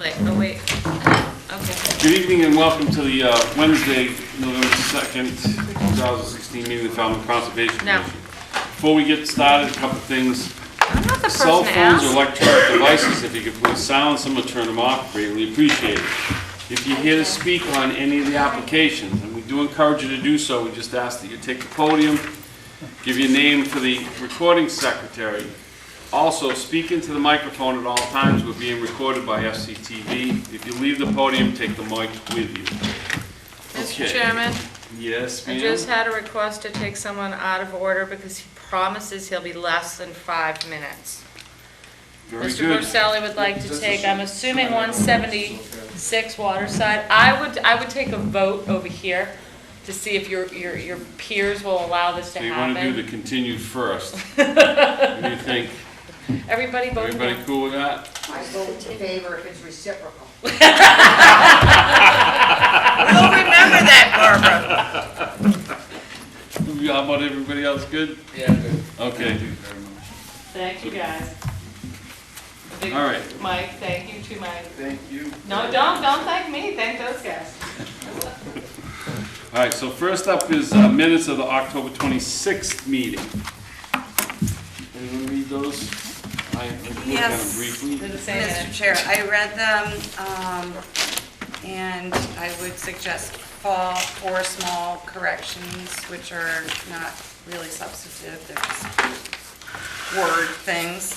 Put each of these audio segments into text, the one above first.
Like, oh wait, okay. Good evening and welcome to the Wednesday, November 2nd, 2016 meeting of the Falmouth Conservation No. Commission. Before we get started, a couple things. I'm not the person Cell to phones or ask. electronic devices, if you could please silence them or turn them off, greatly appreciated. If you're here to speak on any of the applications, and we do encourage you to do so, we just ask that you take the podium, give your name for the recording secretary. Also, speak into the microphone at all times. We're being recorded by FCTV. If you leave the podium, take the mic with you. Mr. Chairman, Yes, I ma'am? just had a request to take someone out of order because he promises he'll be less than 5 minutes. Very Mr. good. Borselli would like to take, I'm assuming 176 Waterside. I would take a vote over here to see if your peers will allow this to So you happen. want to do the continued first. What do you think? Everybody vote Everybody no. cool with that? I vote in favor if it's reciprocal. We'll remember that, Barbara. How about everybody else good? Yeah, good. Okay. Thank you very much. Thank you, guys. Big All right. Mike, thank you to Mike. Thank you. No, don't thank me, thank those guys. All right, so first up is minutes of the October 26th meeting. Anyone read those? I looked at them Yes. briefly. They're the same Mr. minute. Chair, I read them, and I would suggest four small corrections, which are not really substantive, they're just word things.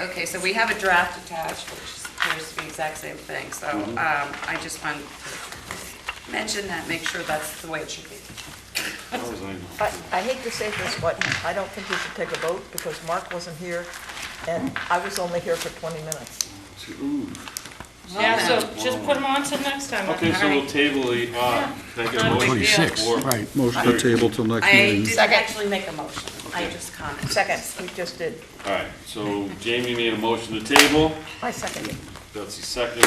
Okay, so we have a draft attached, which appears to be the exact same thing, so I just wanted to mention that, make sure that's the way it should be. That was on- I hate to say this, but I don't think we should take a vote because Mark wasn't here and I was only here for 20 minutes. Ooh. Yeah, so just put them on till next time. Okay, so we'll table the, can I get a Not a big motion? deal. 26, Or- right. Motion to table till next I meeting. didn't Second. actually make a motion, I just commented. Second, we just did. All right, so Jamie made a motion to table. I second it. Betsy second.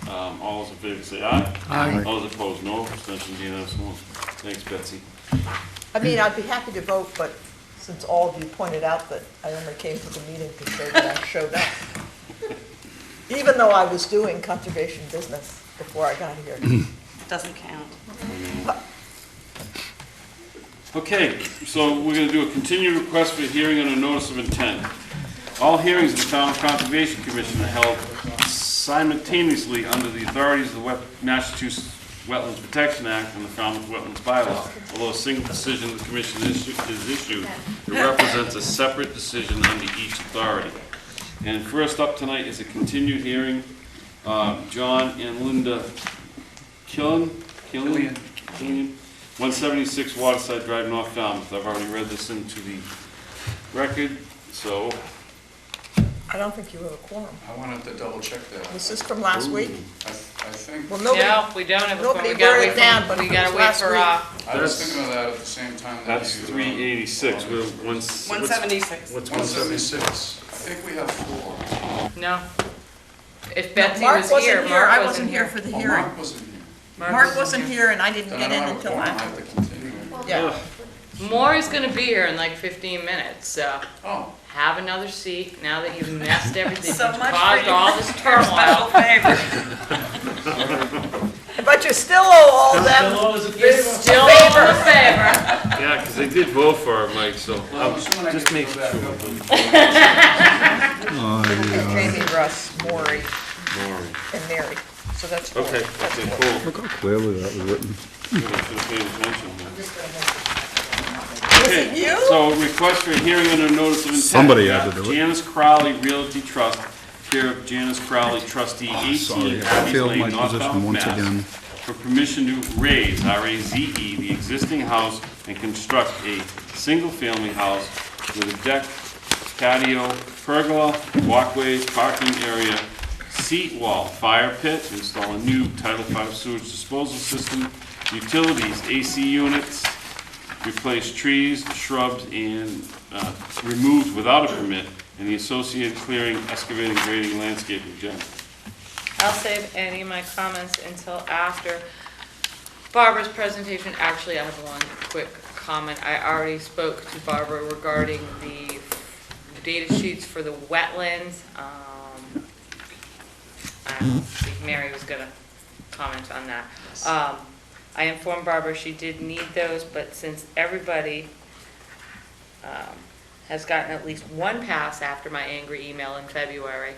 All those in favor say aye. Aye. All those opposed, no. Abstentions, unanimous. Thanks, Betsy. I mean, I'd be happy to vote, but since all of you pointed out that I only came to the meeting to show that I showed up. Even though I was doing conservation business before I got here. Doesn't count. Okay, so we're going to do a continued request for a hearing on a notice of intent. All hearings of the Falmouth Conservation Commission are held simultaneously under the authorities of the Massachusetts Wetlands Protection Act and the Falmouth Wetlands Bylaw. Although a single decision of the commission is issued, it represents a separate decision under each authority. And first up tonight is a continued hearing. John and Linda Killian, 176 Waterside Drive, North Falmouth. I've already read this into the record, so. I don't think you have a quorum. I wanted to double check that. This is from last week? I think, Well, nobody, No, we don't have a quorum. nobody We gotta wrote wait it down, for, but we it gotta was wait last for, week. I was That's- thinking of that at the same time that That's you. 386. We're 176. What's 176. I think we have 4. no. If Betsy Mark was wasn't here, here. Mark I wasn't wasn't here for the Oh, hearing. Mark wasn't here. Mark wasn't here and I didn't Then I get don't in have a until quorum. I after. have to continue. Yeah. Maury's gonna be here in like 15 minutes, so Oh, have another seat now that you've messed everything, So much for caused your- all this Special turmoil. favor. But you still owe all them. You're still in the favor. Yeah, because they did vote for it, Mike, so well, just when I just get make to sure. that, Jamie, Russ, Maury, Maury. and Mary. So that's four. Okay, That's okay, four. cool. Look how clearly that was written. Good, I should have paid attention here. Was it Okay, you? so request for a hearing under a notice of intent. Somebody had to do it. Janice Crowley Realty Trust, care of Janice Crowley, trustee, 18 Sorry, I Abby's failed my Lane, North position Falmouth, once Mass. again. For permission to raise, R-A-Z-E, the existing house and construct a single-family house with a deck, patio, pergola, walkways, parking area, seat wall, fire pit, install a new Title V sewage disposal system, utilities, AC units, replace trees, shrubs, and removed without a permit, and the associated clearing, excavating, grading, landscaping, Jen. I'll save any of my comments until after Barbara's presentation. Actually, I have one quick comment. I already spoke to Barbara regarding the the data sheets for the wetlands. I think Mary was gonna comment on that. I informed Barbara she did need those, but since everybody has gotten at least one pass after my angry email in February,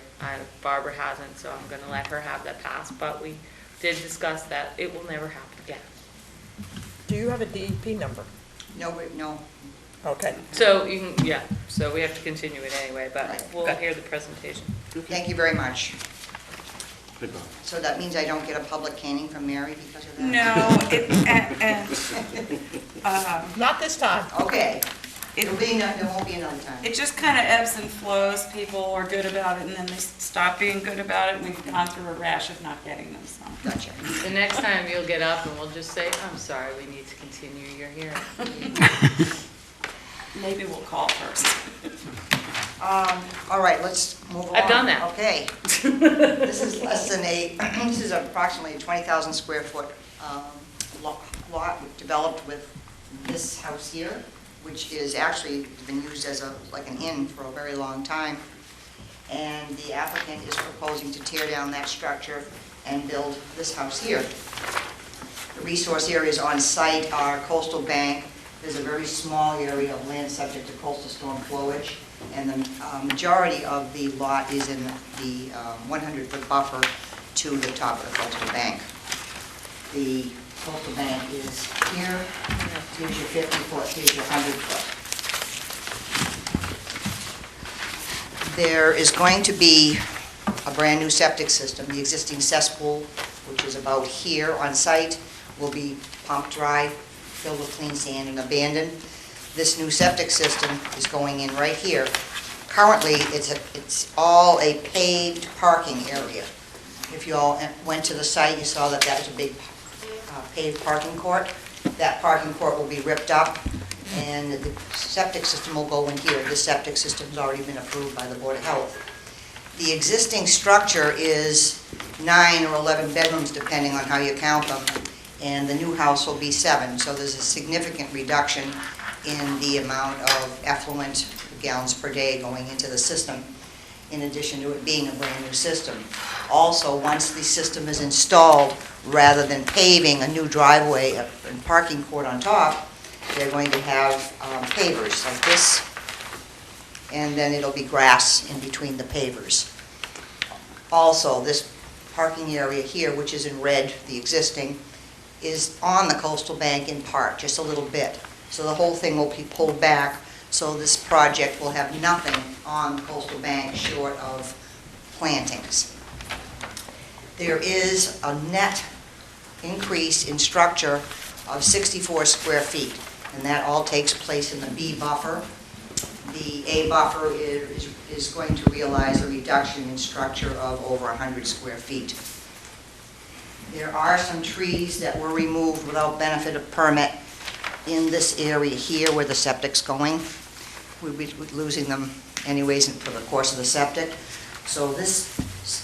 Barbara hasn't, so I'm gonna let her have that pass, but we did discuss that it will never happen again. Do you have a DEP number? No, wait, no. Okay. So you can, yeah, so we have to continue it anyway, but Right. we'll hear the presentation. Thank you very much. Hey, Bob. So that means I don't get a public caning from Mary because of that? No, Not this time. Okay. There won't be another time. it just kind of ebbs and flows. People are good about it, and then they stop being good about it. We've gone through a rash of not getting them, so. Gotcha. The next time you'll get up and we'll just say, I'm sorry, we need to continue your hearing. Maybe we'll call first. All right, let's move along. I've done that. Okay. This is less than this is approximately a 20,000 square foot lot developed with this house here, which is actually been used as like an inn for a very long time. And the applicant is proposing to tear down that structure and build this house here. The resource areas on site are coastal bank. There's a very small area of land subject to coastal storm flowage, and the majority of the lot is in the 100-foot buffer to the top of the coastal bank. The coastal bank is here. Here's your 50-foot, here's your 100-foot. There is going to be a brand-new septic system. The existing cesspool, which is about here on site, will be pumped dry, filled with clean sand, and abandoned. This new septic system is going in right here. Currently, it's all a paved parking area. If you all went to the site, you saw that was a big paved parking court. That parking court will be ripped up, and the septic system will go in here. This septic system's already been approved by the Board of Health. The existing structure is 9 or 11 bedrooms, depending on how you count them, and the new house will be 7. So there's a significant reduction in the amount of effluent gallons per day going into the system, in addition to it being a brand new system. Also, once the system is installed, rather than paving a new driveway and parking court on top, they're going to have pavers like this, and then it'll be grass in between the pavers. Also, this parking area here, which is in red, the existing, is on the coastal bank in part, just a little bit. So the whole thing will be pulled back, so this project will have nothing on the coastal bank short of plantings. There is a net increase in structure of 64 square feet, and that all takes place in the B buffer. The A buffer is going to realize a reduction in structure of over 100 square feet. There are some trees that were removed without benefit of permit in this area here where the septic's going. We'll be losing them anyways for the course of the septic. So this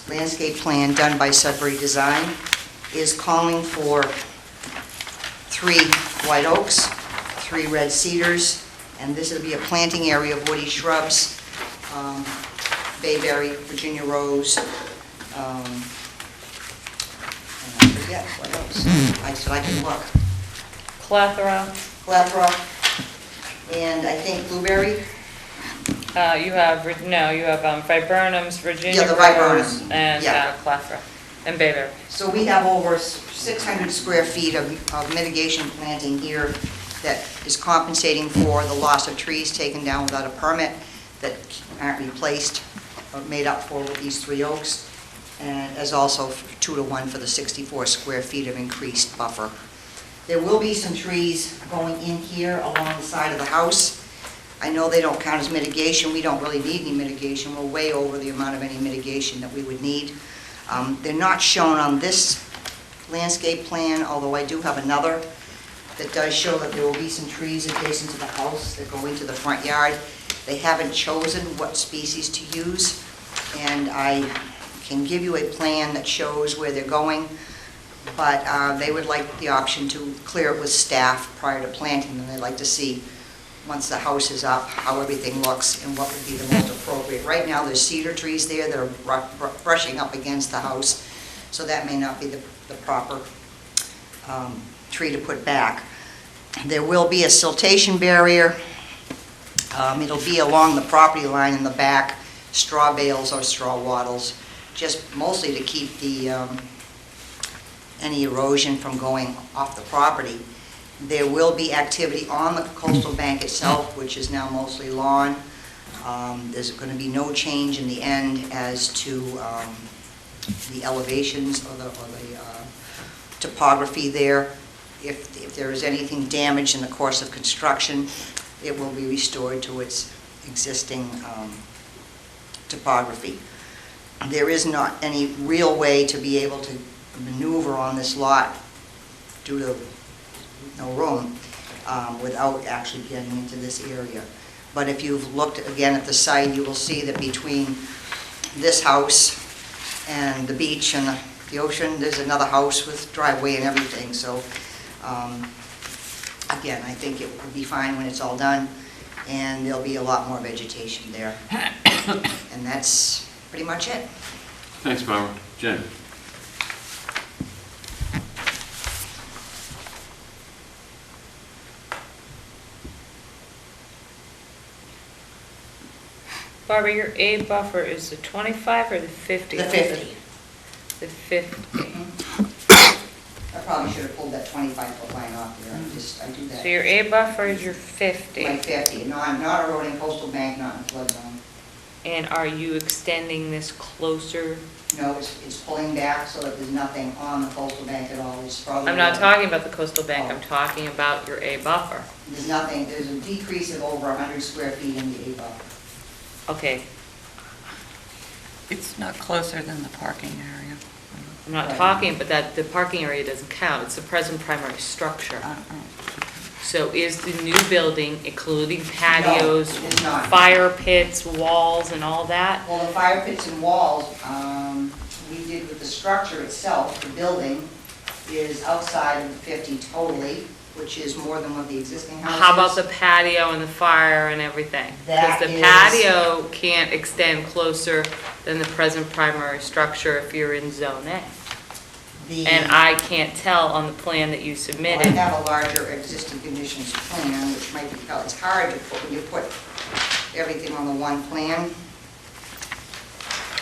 landscape plan done by Sudbury Design is calling for 3 white oaks, 3 red cedars, and this will be a planting area of woody shrubs, bayberry, Virginia rose, and I forget what else. So I can look. Plethora, And I think blueberry. you have viburnums, Virginia Yeah, the rose, viburnum. and Yeah. plethora, and bayberry. So we have over 600 square feet of mitigation planting here that is compensating for the loss of trees taken down without a permit that aren't replaced or made up for with these 3 oaks, and as also 2-to-1 for the 64 square feet of increased buffer. There will be some trees going in here along the side of the house. I know they don't count as mitigation. We don't really need any mitigation. We're way over the amount of any mitigation that we would need. They're not shown on this landscape plan, although I do have another that does show that there will be some trees adjacent to the house that go into the front yard. They haven't chosen what species to use, and I can give you a plan that shows where they're going, but they would like the option to clear it with staff prior to planting them. They'd like to see once the house is up, how everything looks and what would be the most appropriate. Right now, there's cedar trees there that are brushing up against the house, so that may not be the proper tree to put back. There will be a siltation barrier. It'll be along the property line in the back, straw bales or straw wattles, just mostly to keep the any erosion from going off the property. There will be activity on the coastal bank itself, which is now mostly lawn. There's going to be no change in the end as to the elevations or the topography there. If there is anything damaged in the course of construction, it will be restored to its existing topography. There is not any real way to be able to maneuver on this lot due to no room without actually getting into this area. But if you've looked again at the site, you will see that between this house and the beach and the ocean, there's another house with driveway and everything. So again, I think it will be fine when it's all done, and there'll be a lot more vegetation there. And that's pretty much it. Thanks, Barbara. Jen? Barbara, your A buffer is the 25 or the 50? The 50. The 50. I probably should have pulled that 25-foot line off there. I do that. So your A buffer is your 50. My 50. No, I'm not eroding coastal bank, not in flood zone. And are you extending this closer? No, it's pulling back so that there's nothing on the coastal bank at all. It's probably. I'm not talking about the coastal bank, I'm talking about your A buffer. There's nothing, there's a decrease of over 100 square feet in the A buffer. Okay, It's not closer than the parking area. I'm not Right. talking, but that, the parking area doesn't count, it's the present primary structure. So is the new building including patios, No, it is not. fire pits, walls, and all that? Well, the fire pits and walls, we did with the structure itself, the building is outside of the 50 totally, which is more than what the existing house is. How about the patio and the fire and everything? That Because the is- patio can't extend closer than the present primary structure if you're in Zone A. And I can't tell on the plan that you Well, I submitted. have a larger existing conditions plan, which might be, it's hard to put, when you put everything on the one plan.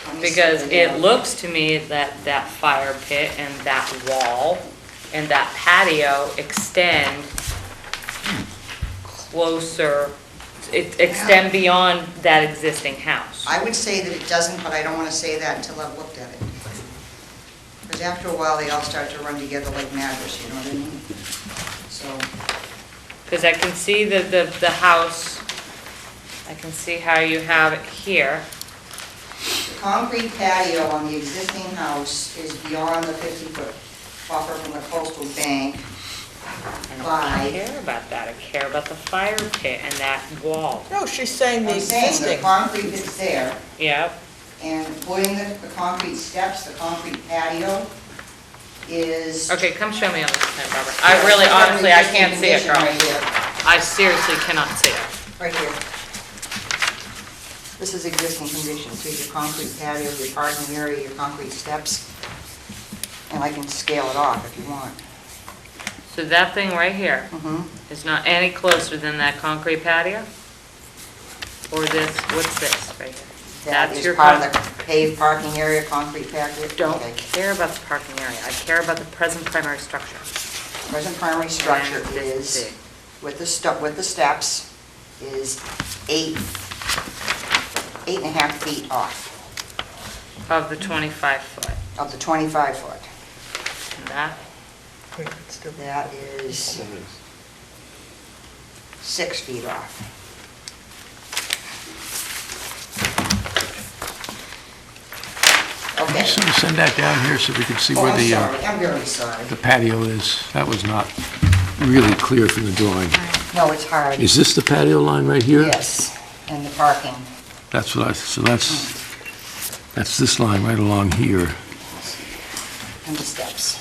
Let me see Because what I it have. looks to me that that fire pit and that wall and that patio extend closer, extend beyond that existing house. I would say that it doesn't, but I don't want to say that until I've looked at it. Because after a while, they all start to run together like mattress, you know what I mean? So, Because I can see the house, I can see how you have it here. the concrete patio on the existing house is beyond the 50-foot buffer from the coastal bank. I don't By- care about that, I care about the fire pit and that wall. No, she's saying the I'm saying the existing. concrete is there, Yep, and putting the concrete steps, the concrete patio is. okay, come show me on this plan, Barbara. I really, honestly, I can't see it, girl. Right here, I seriously cannot see it. right here. This is existing conditions, so your concrete patio, your parking area, your concrete steps. And I can scale it off if you want. So that thing right here Mhm. is not any closer than that concrete patio? Or this, what's this right here? That That's is your part of the paved parking area, concrete patio. Don't Okay. care about the parking area, I care about the present primary structure. Present primary structure And this is, big. with the steps, is 8.5 feet off Of the 25 foot. of the 25 foot. And that, Wait, it's still- That is 6 feet off. Okay. So send that down here so we can see Oh, where I'm the sorry, I'm very sorry. the patio is. That was not really clear from the drawing. No, it's hard. Is this the patio line right here? Yes, and the parking. That's what so that's this line right along here. And the steps.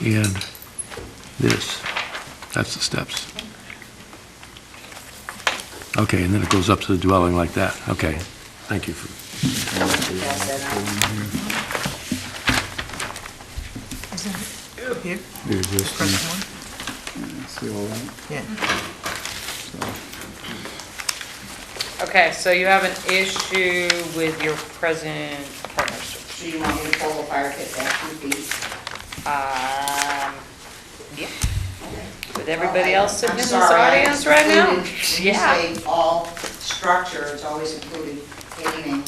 And this, that's the steps. Okay, and then it goes up to the dwelling like that. Okay, thank you for, Pass that out. Here, The existing, present one? see all that? Yeah. Okay, so you have an issue with your present partnership. So you want me to pull the fire pit back 2 feet? Yeah. With everybody Well, else sitting I'm in this sorry, I audience right now? excluded- Yeah. When you say all structure, it's always included paving,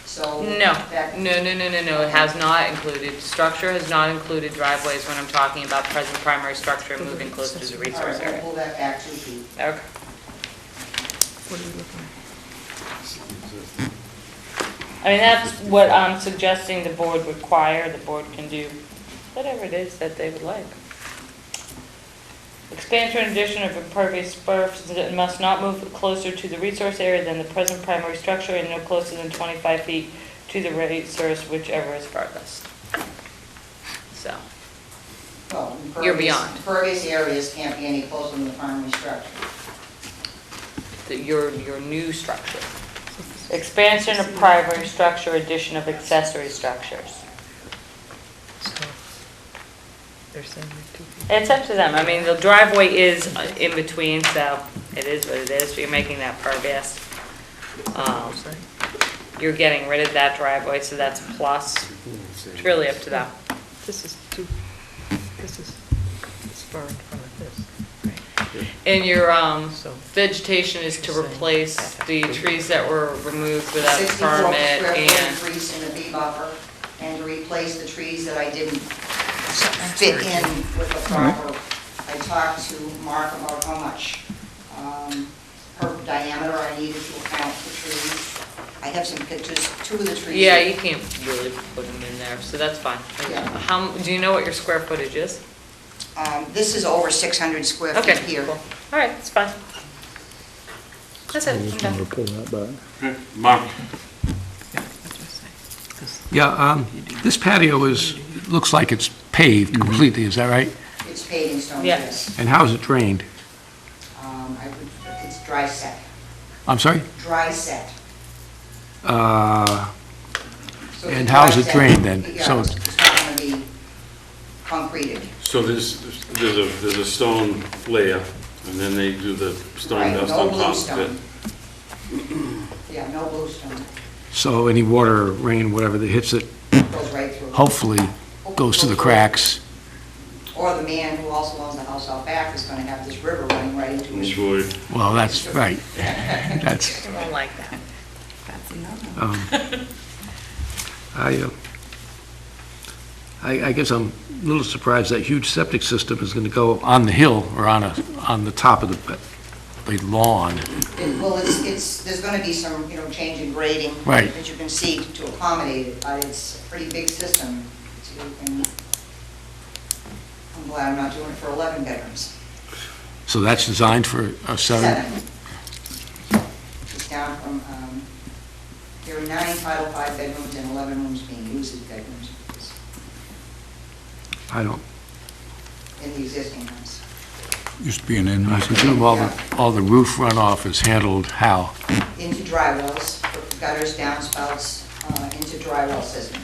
so. No, that- no, it has not included, structure has not included driveways when I'm talking about present primary structure and moving closer to the All resource right, we'll area. pull that back 2 feet. Okay. What are you looking at? I mean, that's what I'm suggesting the board require, the board can do whatever it is that they would like. Expansion and addition of impervious surface that must not move closer to the resource area than the present primary structure and no closer than 25 feet to the resource, whichever is farthest. So, Well, You're impervious- beyond. Impervious areas can't be any closer than the primary structure. your new structure. Expansion of primary structure, addition of accessory structures. So, they're saying they're 2 feet. It's up to them. I mean, the driveway is in between, so it is what it is. You're making that pervious. Saying. You're getting rid of that driveway, so that's a plus. It's really up to them. This is it's far in front of this. And your So- vegetation is to replace the trees that were removed without 64 permit square foot and, increase in the bee buffer, and to replace the trees that I didn't fit in with the proper. I talked to Mark about how much per diameter I needed to account for trees. I have some pictures, 2 of the trees. yeah, you can't really put them in there, so that's fine. Yeah. How, do you know what your square footage is? This is over 600 square Okay, feet here. cool. All right, it's fine. That's I it, I'm just wanted done. to pull that back. Okay, Mark? yeah, this patio looks like it's paved completely, is that right? It's paving stone, Yes. yes. And how is it drained? It's dry set, I'm sorry? dry set. Uh, So And it's how's dry it set. drained then? Yeah, So- it's not going to be concreted. So there's a stone layer, and then they do the stone Right, dust no on top of it. bluestone. Yeah, no bluestone, So any water, rain, whatever that hits it, goes right through. hopefully goes to the cracks. Or the man who also owns the house out back is going to have this river running right into his. Sure. Well, that's right. That's, I don't like that. That's another. I guess I'm a little surprised that huge septic system is going to go on the hill or on the top of the lawn. Well, there's going to be some, change in grading. Right. That you can see to accommodate it, but it's a pretty big system. And I'm glad I'm not doing it for 11 bedrooms. So that's designed for a 7? It's down from, there are 9 Title V bedrooms and 11 rooms being used as bedrooms I don't, in the existing house. Used to be an in. I presume all the roof runoff is handled how? Into dry wells, gutters, downspouts, into dry well system.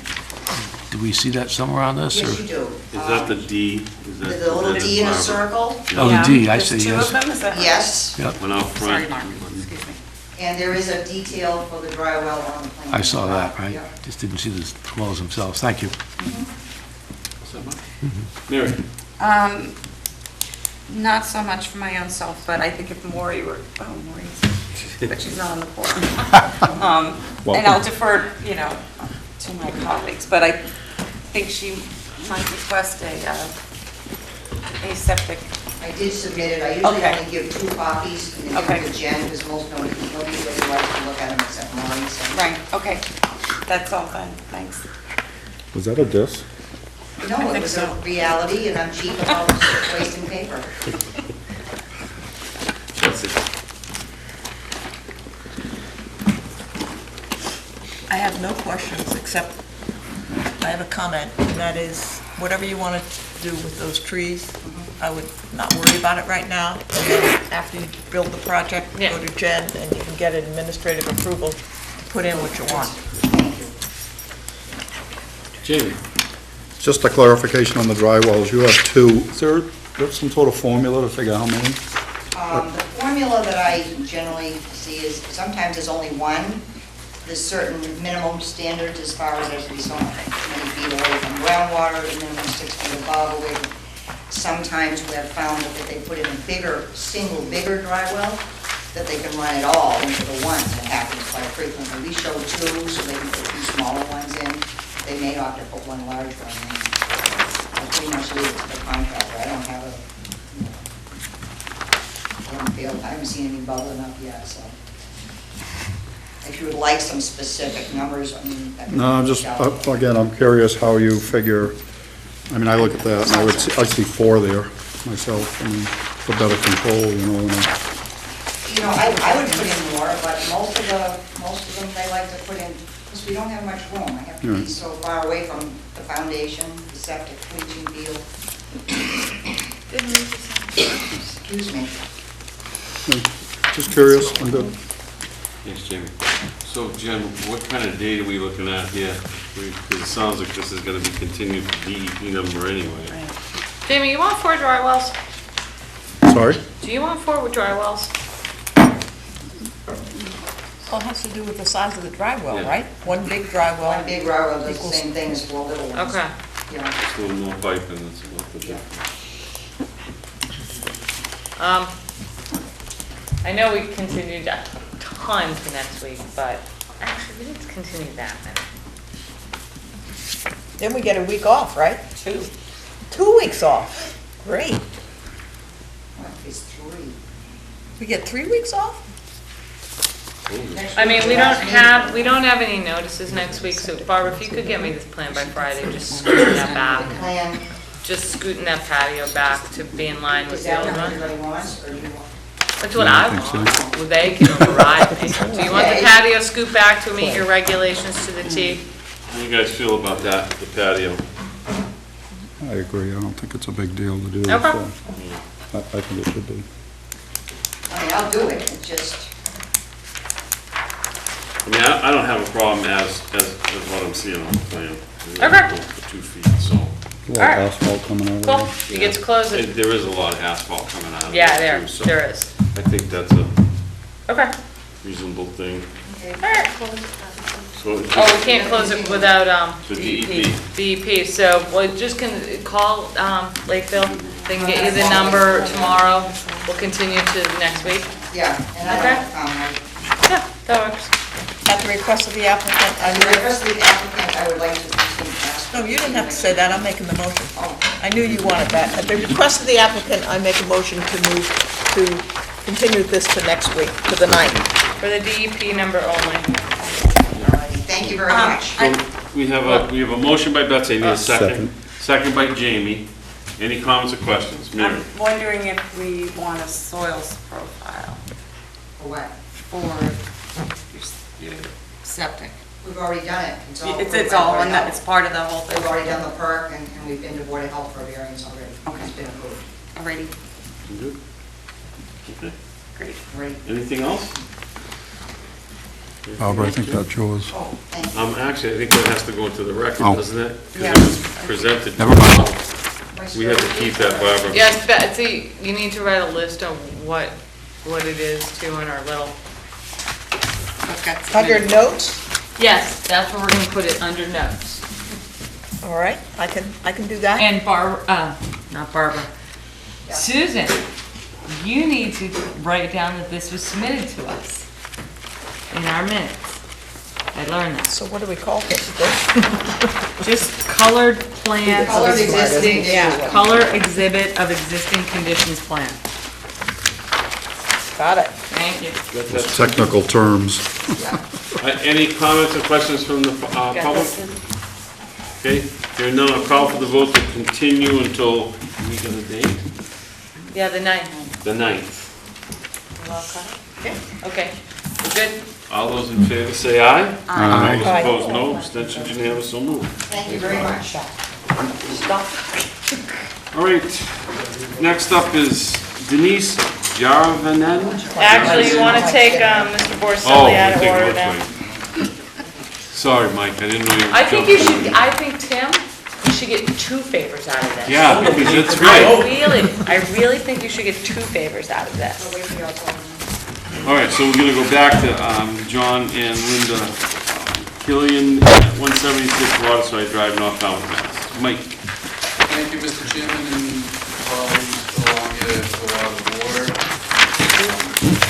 Do we see that somewhere on this? Yes, or- you do. Is that the D? Is that- The little is that D in a Barbara? circle? Oh, the D, I see, There's 2 yes. of them, is that? Yes, One out Sorry, front. Mark, excuse me. and there is a detail for the dry well on the plan. I saw that, right? Yeah. Just didn't see the wells themselves. Thank you. Mary? Not so much for my own self, but I think if Maury were, Maureen's, but she's not on the board. And I'll defer, to my colleagues, but I think she might request a septic. I did submit it, I usually Okay. only give 2 copies, and then Okay. give it to Jen, because nobody really likes to look at them except Maureen, so. Right, okay. That's all then, thanks. Was that a diss? No, it think was so. a reality, and I'm cheap about wasting paper. That's it. I have no questions, except I have a comment, and that is, whatever you want to do with those trees, I would not worry about it right now. And then after you build the project, Yeah. go to Jen, and you can get an administrative approval to put in what you want. Jamie? Just a clarification on the dry wells, you have two. Is there some sort of formula to figure out how many? The formula that I generally see is sometimes there's only one. There's certain minimum standards as far as there's so many feet away from groundwater, minimum 6 feet above away. Sometimes we have found that if they put in a bigger dry well, that they can run it all into the one. It happens quite frequently. We show two, so they can put two smaller ones in. They may opt to put one large one in. I pretty much leave it to the contractor. I don't have a, I haven't seen any bubbling up yet, so. If you would like some specific numbers, I mean. that could No, I'm just, be out. again, I'm curious how you figure, I mean, I look at that, and I see 4 there myself, I mean, for better control, you know, I would put in more, but most of them, they like to put in, because we don't have much room. I have to be so far away from the foundation, the septic, leaching field. Excuse me. just curious, I'm good. Yes, Jamie. So, Jen, what kind of date are we looking at here? Because it sounds like this is gonna be continued for DEP number anyway. Jamie, you want 4 dry wells? Sorry? Do you want 4 with dry wells? All it has to do with the size of the dry well, Yeah. right? One big dry well. One big railroad does the equals- same thing as 4 little ones. Okay. Yeah. Just a little more pipe and that's about the difference. I know we continued a ton to next week, but actually, we didn't continue that many. Then we get a week off, right? 2. 2 weeks off. Great. What, it's 3. We get 3 weeks off? Next I mean, week, we the don't last have any notices next week, so Barbara, if you could get me this plan by Friday, just scooting that meeting. back. The plan, Just scooting that patio back to be in line with is the that old what one. everybody wants, or do you want? That's what I want. Well, they can override me. Do you want the patio scoot back to meet your regulations to the T? How do you guys feel about that, the patio? I agree, I don't think it's a big deal to do, Okay. so I think it should be. I mean, I'll do it, it's just, I mean, I don't have a problem as what I'm seeing on the plan. Okay. For 2 feet, so. A lot Alright. of asphalt coming out of Cool. it. You get to close it. There is a lot of asphalt coming out of it. Yeah, too, so there is. I think that's a Okay. reasonable thing. Alright. So it's Oh, just we can't close it without, the DEP. DEP, so we're just gonna call, Lakeville. They can get you the number tomorrow. We'll continue to next week. yeah, and I Okay. don't, Yeah, that works. At the request of the applicant, as the rest of the applicant, I would like to continue past. No, you didn't have to say that, I'm making the motion. Oh, I knew you wanted that. At the request of the applicant, I make a motion to move to continue this to next week, to the 9th. For the DEP number only. all righty. Thank you very much. So we have a motion by Betsy, I need a second. Second. Second by Jamie. Any comments or questions? Mary? I'm wondering if we want a soils profile For what? for your septic. We've already done it. It's all. It's all, in that- it's part of the whole thing. We've already done the perk, and we've been to Board of Health for variance already. Okay. It's been approved. Alrighty, Good? Okay. great. Great. Anything else? Barbara, I think that's yours. Oh, thank you. Actually, I think that has to go into the record, Oh. doesn't it? Yeah. Because it was presented. Never mind. We have to keep that, Barbara. Yes, Betsy, you need to write a list of what it is too in our little. I've got some Under minutes. notes, Yes, that's where we're gonna put it, under notes. all right, I can do that. And not Barbara, Yeah. Susan, you need to write down that this was submitted to us in our minutes. I learned that. So what do we call this? Just colored plan. Colored existing. Yeah, color exhibit of existing conditions plan. Got it. Thank you. That's- Technical terms. Any comments or questions from the Got public? this? Okay, hearing none, I'll call for the vote to continue until, we got a date? Yeah, the 9th. The 9th. Okay, we're good? All those in favor say aye. Aye. All those opposed, no. Abstentions unanimous, so moved. Thank you very much. All right, next up is Denise Jarvanen. Actually, you want to take Mr. Oh, Borselli out we're of taking order which now? way? Sorry, Mike, I didn't know you were. I think you should, I think, Tim, you should get 2 favors out of this. Yeah, because that's I right. really think you should get 2 favors out of this. All right, so we're gonna go back to John and Linda Killian at 176 Waterside Drive, North Falmouth, Mass. Mike? Thank you, Mr. Chairman, and colleagues, along here for our board.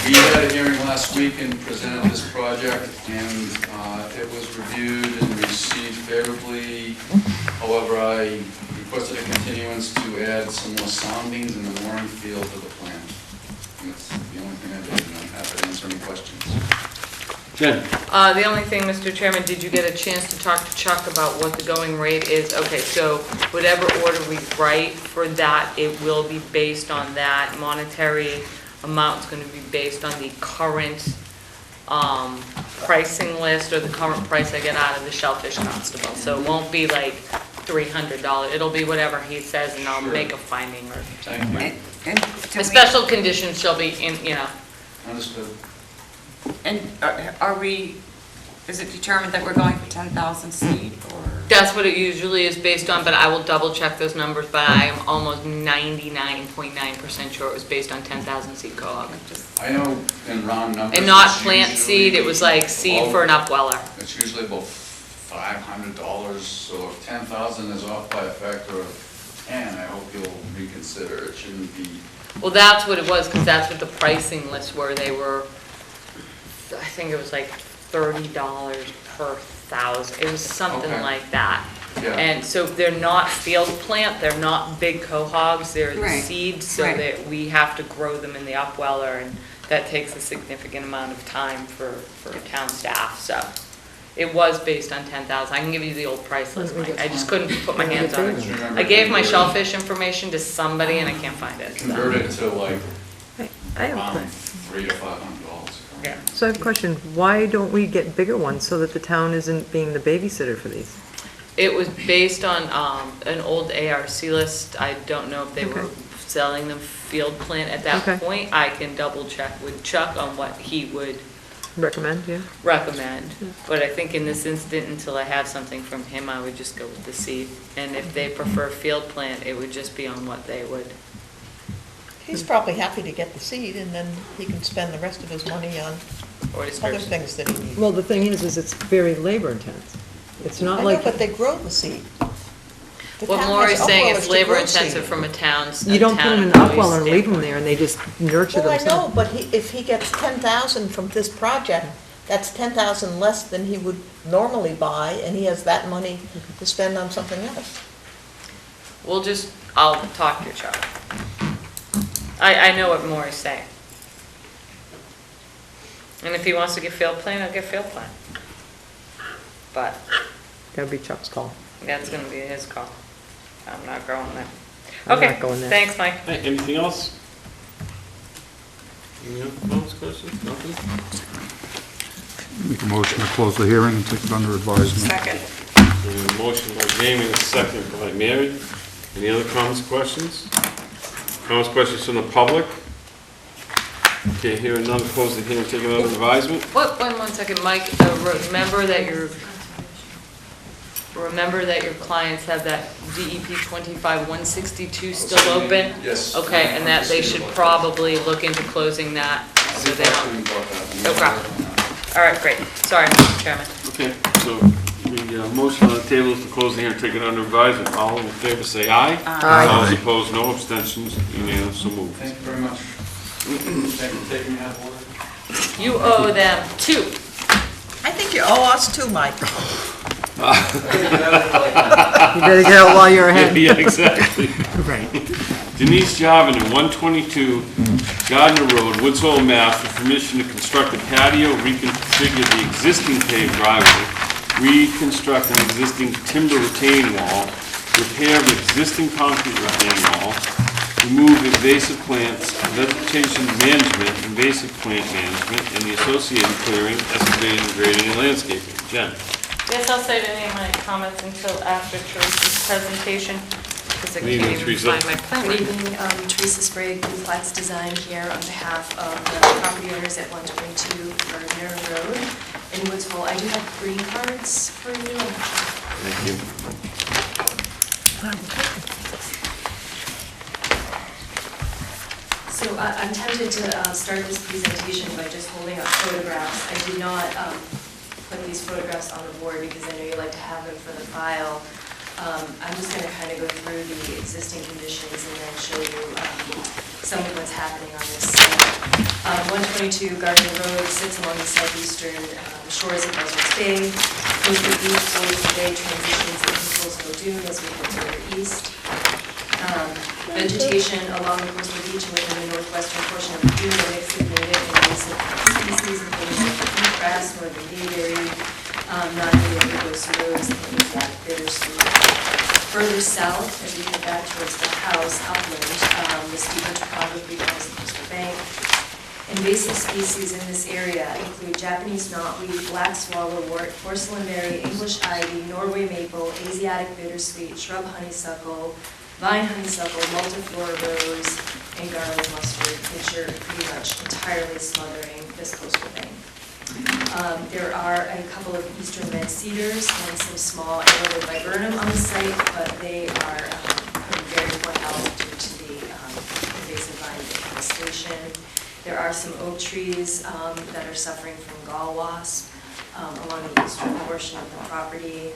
We had a hearing last week and presented this project, and it was reviewed and received favorably. However, I requested a continuance to add some more soundings in the mooring field to the plan. And that's the only thing I did, and I'm happy to answer any questions. Jen? The only thing, Mr. Chairman, did you get a chance to talk to Chuck about what the going rate is? Okay, so whatever order we write for that, it will be based on that. Monetary amount's going to be based on the current pricing list or the current price I get out of the Shellfish Constable. So it won't be like $300. It'll be whatever he says, and I'll Sure. make a finding or Thank you. And do the we- special conditions shall be in, Understood. And are we, is it determined that we're going for 10,000 seed, or? That's what it usually is based on, but I will double check those numbers, but I am almost 99.9% sure it was based on 10,000 seed co-op. I know in round numbers. And not it's plant seed, it was like seed for an upweller. It's usually about $500, so if 10,000 is off by a factor of 10, I hope you'll reconsider. It shouldn't be. Well, that's what it was, because that's what the pricing lists were. They were, I think it was like $30 per thousand. It was something Okay. like that. Yeah. And so they're not field plant, they're not big cohogs, they're the Right. seeds, so Right. that we have to grow them in the upweller, and that takes a significant amount of time for town staff, so. It was based on 10,000. I can give you the old price list, Mike. I just couldn't put my hands on it. I gave my shellfish information to somebody and I can't find it. so. Convert it to like I have a around question. $300 to $500. Yeah. So I have a question. Why don't we get bigger ones so that the town isn't being the babysitter for these? It was based on an old ARC list. I don't know if they were Okay. selling them field plant at that Okay. point. I can double check with Chuck on what he would Recommend, yeah? recommend. But I think in this instant, until I have something from him, I would just go with the seed. And if they prefer field plant, it would just be on what they would. He's probably happy to get the seed, and then he can spend the rest of his money on Or other disperse. things that he needs. Well, the thing is it's very labor intense. It's I not know, like, but they grow the seed. The What town Maury's has saying upwellers is to labor grow intensive seed. from a town's. you don't put them in an upwell and leave them there and they just nurture Well, I know, themselves. but if he gets 10,000 from this project, that's 10,000 less than he would normally buy, and he has that money to spend on something else. I'll talk to Chuck. I know what Maury's saying. And if he wants to get field plan, I'll get field plan. But That'd be Chuck's call. that's gonna be his call. I'm not going there. I'm Okay, not going there. thanks, Mike. Hey, anything else? Any other comments, questions? Nothing? Make a motion to close the hearing and take it under advisement. Second. A motion by Jamie, and a second by Mary. Any other comments, questions? Comments, questions from the public? Okay, hearing none, close the hearing, take it under advisement. One second, Mike, remember that your clients have that DEP 25-162 still open? Yes. Okay, and that they should probably look into closing that, so they don't. No problem. All right, great. Sorry, Mr. Chairman. Okay, so the motion on the table is to close the hearing, take it under advisement. All in favor, say aye. Aye. All those opposed, no abstentions, unanimous, so moved. Thank you very much. Thank you for taking me out of order. You owe them 2. I think you owe us too, Mike. You better get out while you're ahead. Yeah, exactly. Right. Denise Jarvin, 122 Gardner Road, Woods Hole, Mass., for permission to construct a patio, reconfigure the existing paved driveway, reconstruct an existing timber retaining wall, repair the existing concrete retaining wall, remove invasive plants, vegetation management, invasive plant management, and the associated clearing, excavating, grading, and landscaping. Jen? Yes, I'll save any of my comments until after Teresa's presentation, because I Good evening, can't even Teresa. find my pen. Good evening, Teresa Sprague, Duplex Design here on behalf of the property owners at 122 Gardner Road in Woods Hole. I do have green cards for you. Thank you. So I'm tempted to start this presentation by just holding up photographs. I did not put these photographs on the board because I know you like to have them for the file. I'm just going to kind of go through the existing conditions and then show you some of what's happening on this site. 122 Gardner Road sits along the southeastern shores of Buzzards Bay. Coastal Beach borders the bay, transitions into coastal dune as we head further east. Vegetation along the coastal beach and within the northwestern portion of the dune are mixed with native and invasive species, including grass, northern bayberry, non-native rose, and exotic bittersweet. Further south, as we head back towards the house, upland, the steeper topography along the coastal bank. Invasive species in this area include Japanese knotweed, black swallowwort, porcelainberry, English ivy, Norway maple, Asiatic bittersweet, shrub honeysuckle, vine honeysuckle, multiflora rose, and garlic mustard, which are pretty much entirely smothering this coastal bank. There are a couple of eastern red cedars and some small antelope viburnum on the site, but they are in very poor health due to the invasive vine infestation. There are some oak trees that are suffering from gall wasp along the eastern portion of the property.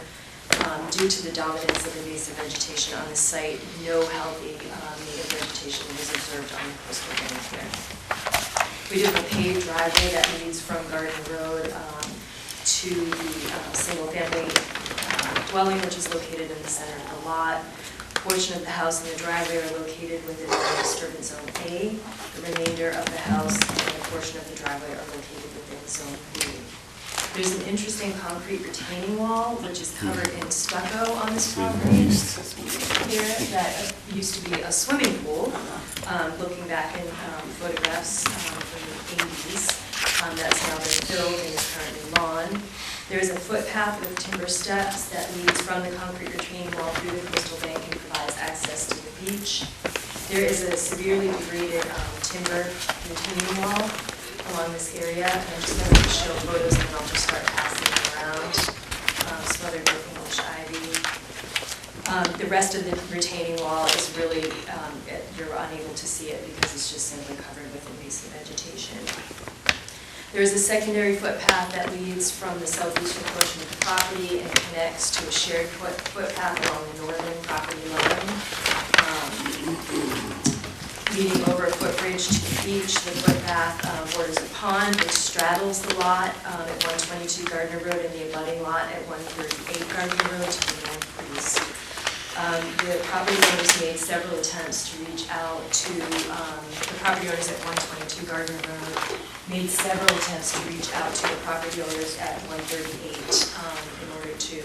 Due to the dominance of invasive vegetation on the site, no healthy native vegetation was observed on the coastal bank here. We do have a paved driveway that leads from Garden Road to the single-family dwelling, which is located in the center of the lot. A portion of the house and the driveway are located within the disturbance zone A. The remainder of the house and a portion of the driveway are located within zone B. There's an interesting concrete retaining wall, which is covered in stucco on this property here that used to be a swimming pool. Looking back in photographs from the 80s, that's now been filled and is currently lawn. There is a footpath with timber steps that leads from the concrete retaining wall through the coastal bank and provides access to the beach. There is a severely degraded timber retaining wall along this area, and I'm just going to show photos and then I'll just start passing them around. Smothered with English ivy. The rest of the retaining wall is really, you're unable to see it because it's just simply covered with invasive vegetation. There is a secondary footpath that leads from the southeastern portion of the property and connects to a shared footpath along the northern property line. Leading over a footbridge to the beach, the footpath borders a pond which straddles the lot at 122 Gardner Road and the abutting lot at 138 Gardner Road to the northeast. The property owners made several attempts to reach out to, the property owners at 122 Gardner Road made several attempts to reach out to the property owners at 138 in order to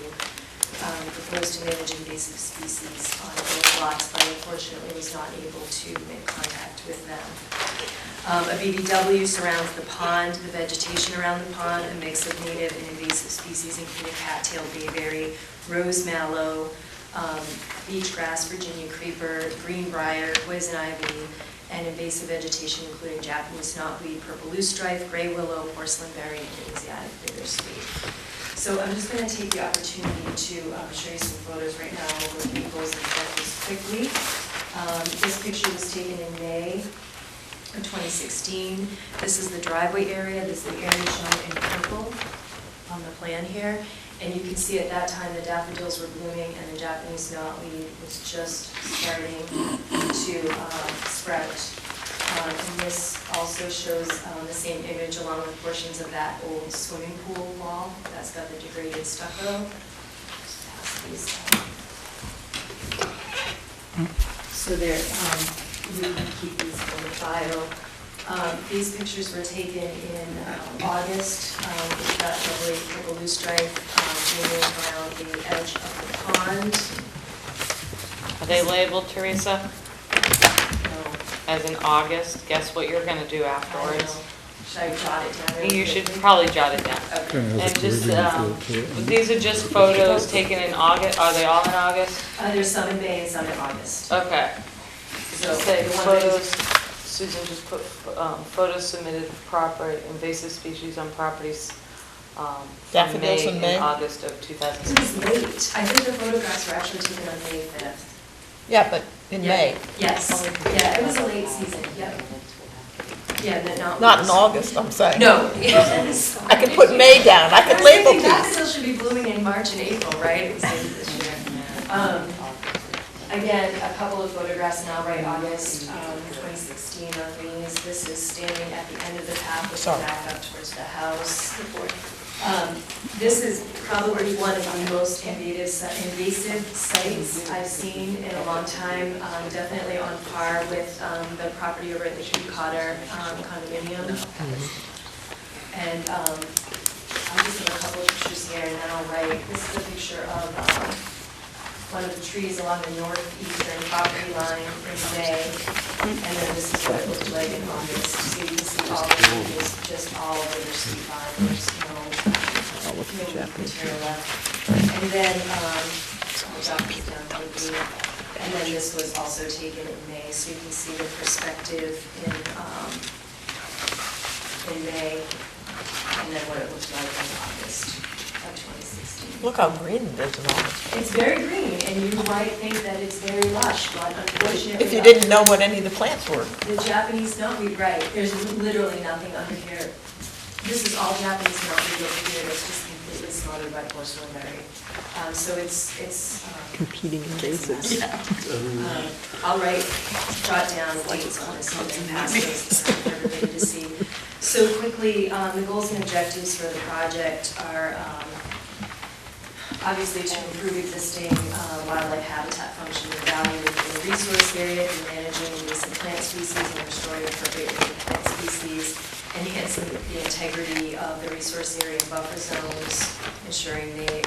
propose to manage invasive species on both lots, but unfortunately was not able to make contact with them. A BBW surrounds the pond, the vegetation around the pond, a mix of native and invasive species including cattail bayberry, rose mallow, beach grass, Virginia creeper, greenbrier, poison ivy, and invasive vegetation including Japanese knotweed, purple loosestrife, gray willow, porcelainberry, and Asiatic bittersweet. So I'm just going to take the opportunity to show you some photos right now over Naples and Texas quickly. This picture was taken in May of 2016. This is the driveway area. This is the area shown in purple on the plan here. And you can see at that time the daffodils were blooming and the Japanese knotweed was just starting to sprout. And this also shows the same image along with portions of that old swimming pool wall that's got the degraded stucco. Just pass these down. So there, we can keep these in the file. These pictures were taken in August. We've got lovely purple loosestrife blooming around the edge of the pond. Are they labeled, Teresa? No. As in August? Guess what you're gonna do afterwards? should I jot it down? really You should quickly? probably jot it down. Okay. And just, these are just photos taken in August, are they all in August? There's some in May and some in August. Okay. So Say the one that photos, is- Susan just put, photos submitted of proper invasive species on properties, from Daffodils in May? and August of It 2016. was late. I think the photographs were actually taken on May 5th. Yeah, but in May, Yes, yeah, it was a late season, yep. Yeah, not in August, I'm saying. No. Yes. I can put May down, I can label these. Daffodils should be blooming in March and April, right? It was late this year. Again, a couple of photographs now, right, August 2016 on these. This is standing at the end of the path, looking Sorry. back up towards the house. This is probably one of the most invasive sites I've seen in a long time, definitely on par with the property over at the Cape Cotter condominium. And I'll just have a couple of pictures here now, right? This is a picture of one of the trees along the northeastern property line in May. And then this is what it looked like in August. So you can see all of it is just all bittersweet vine. There's no material left. And then, I'll drop these down quickly. And then this was also taken in May, so you can see the perspective in May, and then what it looked like in August of 2016. Look how green it is in August. It's very green, and you might think that it's very lush, but unfortunately. If you didn't know what any of the plants were. The Japanese knotweed, right, there's literally nothing under here. This is all Japanese knotweed over here, that's just completely smothered by porcelainberry. So it's. Competing invasives. I'll jot down dates on this and pass this for everybody to see. So quickly, the goals and objectives for the project are obviously to improve existing wildlife habitat function and value within the resource area through managing invasive plant species and restoring appropriate plant species, enhancing the integrity of the resource area and buffer zones, ensuring they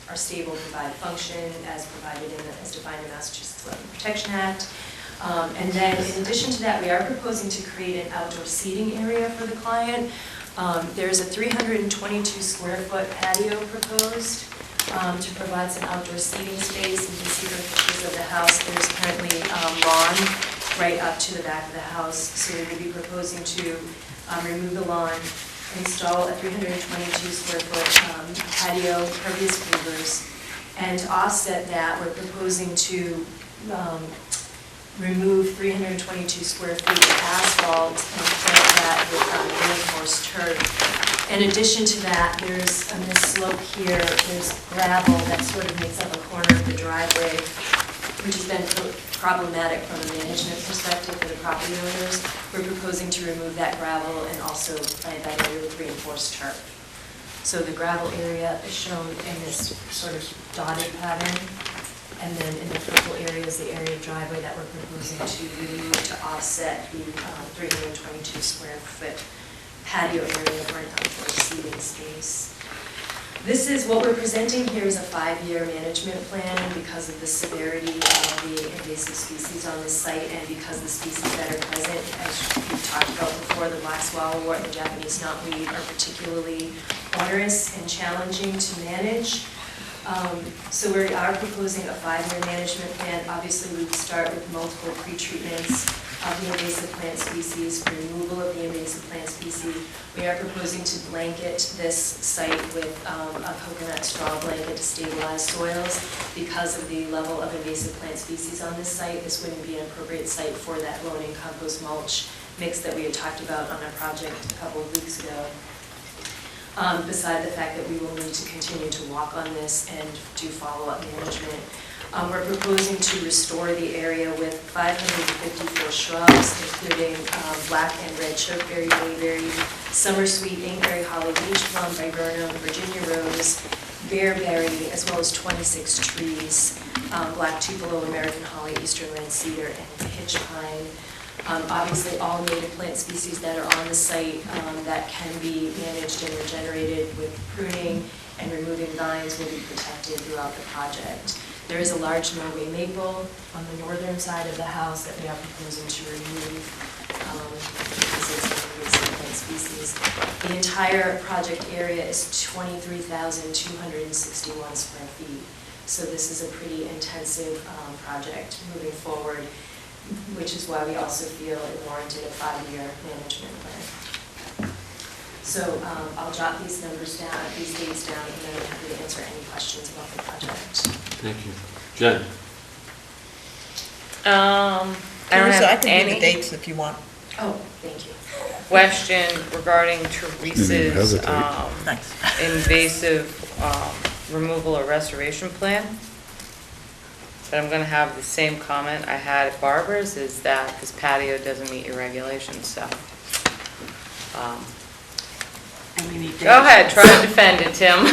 are stable, provide function as provided as defined in the Massachusetts Wetland Protection Act. And then in addition to that, we are proposing to create an outdoor seating area for the client. There's a 322 square foot patio proposed to provide some outdoor seating space. You can see the pictures of the house. There's currently lawn right up to the back of the house. So we will be proposing to remove the lawn, install a 322 square foot patio, pervious pavers, and to offset that, we're proposing to remove 322 square feet of asphalt and plant that with reinforced turf. In addition to that, there's on this slope here, there's gravel that sort of makes up a corner of the driveway, which has been problematic from a management perspective for the property owners. We're proposing to remove that gravel and also plant that area with reinforced turf. So the gravel area is shown in this sort of dotted pattern. And then in the purple area is the area of driveway that we're proposing to remove to offset the 322 square foot patio area for an outdoor seating space. This is what we're presenting here is a 5-year management plan because of the severity of the invasive species on this site and because the species that are present, as we've talked about before, the black swallowwort and the Japanese knotweed are particularly onerous and challenging to manage. So we are proposing a 5-year management plan. Obviously, we would start with multiple pre-treatments of the invasive plant species, for removal of the invasive plant species. We are proposing to blanket this site with a coconut straw blanket to stabilize soils. Because of the level of invasive plant species on this site, this wouldn't be an appropriate site for that loam compost mulch mix that we had talked about on our project a couple of weeks ago. Beside the fact that we will need to continue to walk on this and do follow-up management. We're proposing to restore the area with 554 shrubs, including black and red chokeberry, bayberry, summer sweet, inkberry, holly, beech plum, viburnum, Virginia rose, bearberry, as well as 26 trees, black tupelo, American holly, eastern red cedar, and hitch pine. Obviously, all native plant species that are on the site that can be managed and regenerated with pruning and removing vines will be protected throughout the project. There is a large Norway maple on the northern side of the house that we are proposing to remove. because it's an invasive plant species. The entire project area is 23,261 square feet. So this is a pretty intensive project moving forward, which is why we also feel it warranted a 5-year management plan. So I'll jot these numbers down, these dates down, and then I'm happy to answer any questions about the project. Thank you. Jen? I don't Teresa, I have can give any the dates if you want. Oh, thank you. question regarding Didn't even Teresa's hesitate. Thanks. invasive removal or restoration plan. But I'm gonna have the same comment I had at Barbara's, is that this patio doesn't meet your regulations, so. And we need Go ahead, try to defend it, Tim.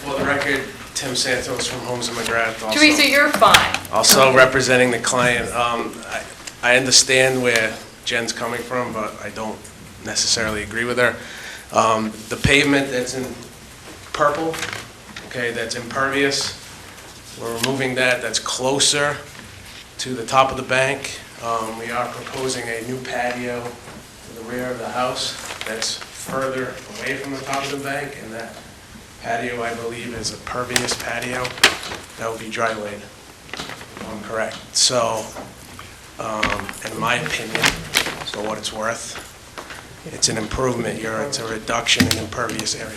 For the record, Tim Santos from Homes and McGrath. also- Teresa, you're fine. Also representing the client. I understand where Jen's coming from, but I don't necessarily agree with her. The pavement that's in purple, okay, that's impervious, we're removing that. That's closer to the top of the bank. We are proposing a new patio to the rear of the house that's further away from the top of the bank, and that patio, I believe, is a pervious patio. That would be dry laid, if I'm correct. So, in my opinion, for what it's worth, it's an improvement. It's a reduction in impervious area.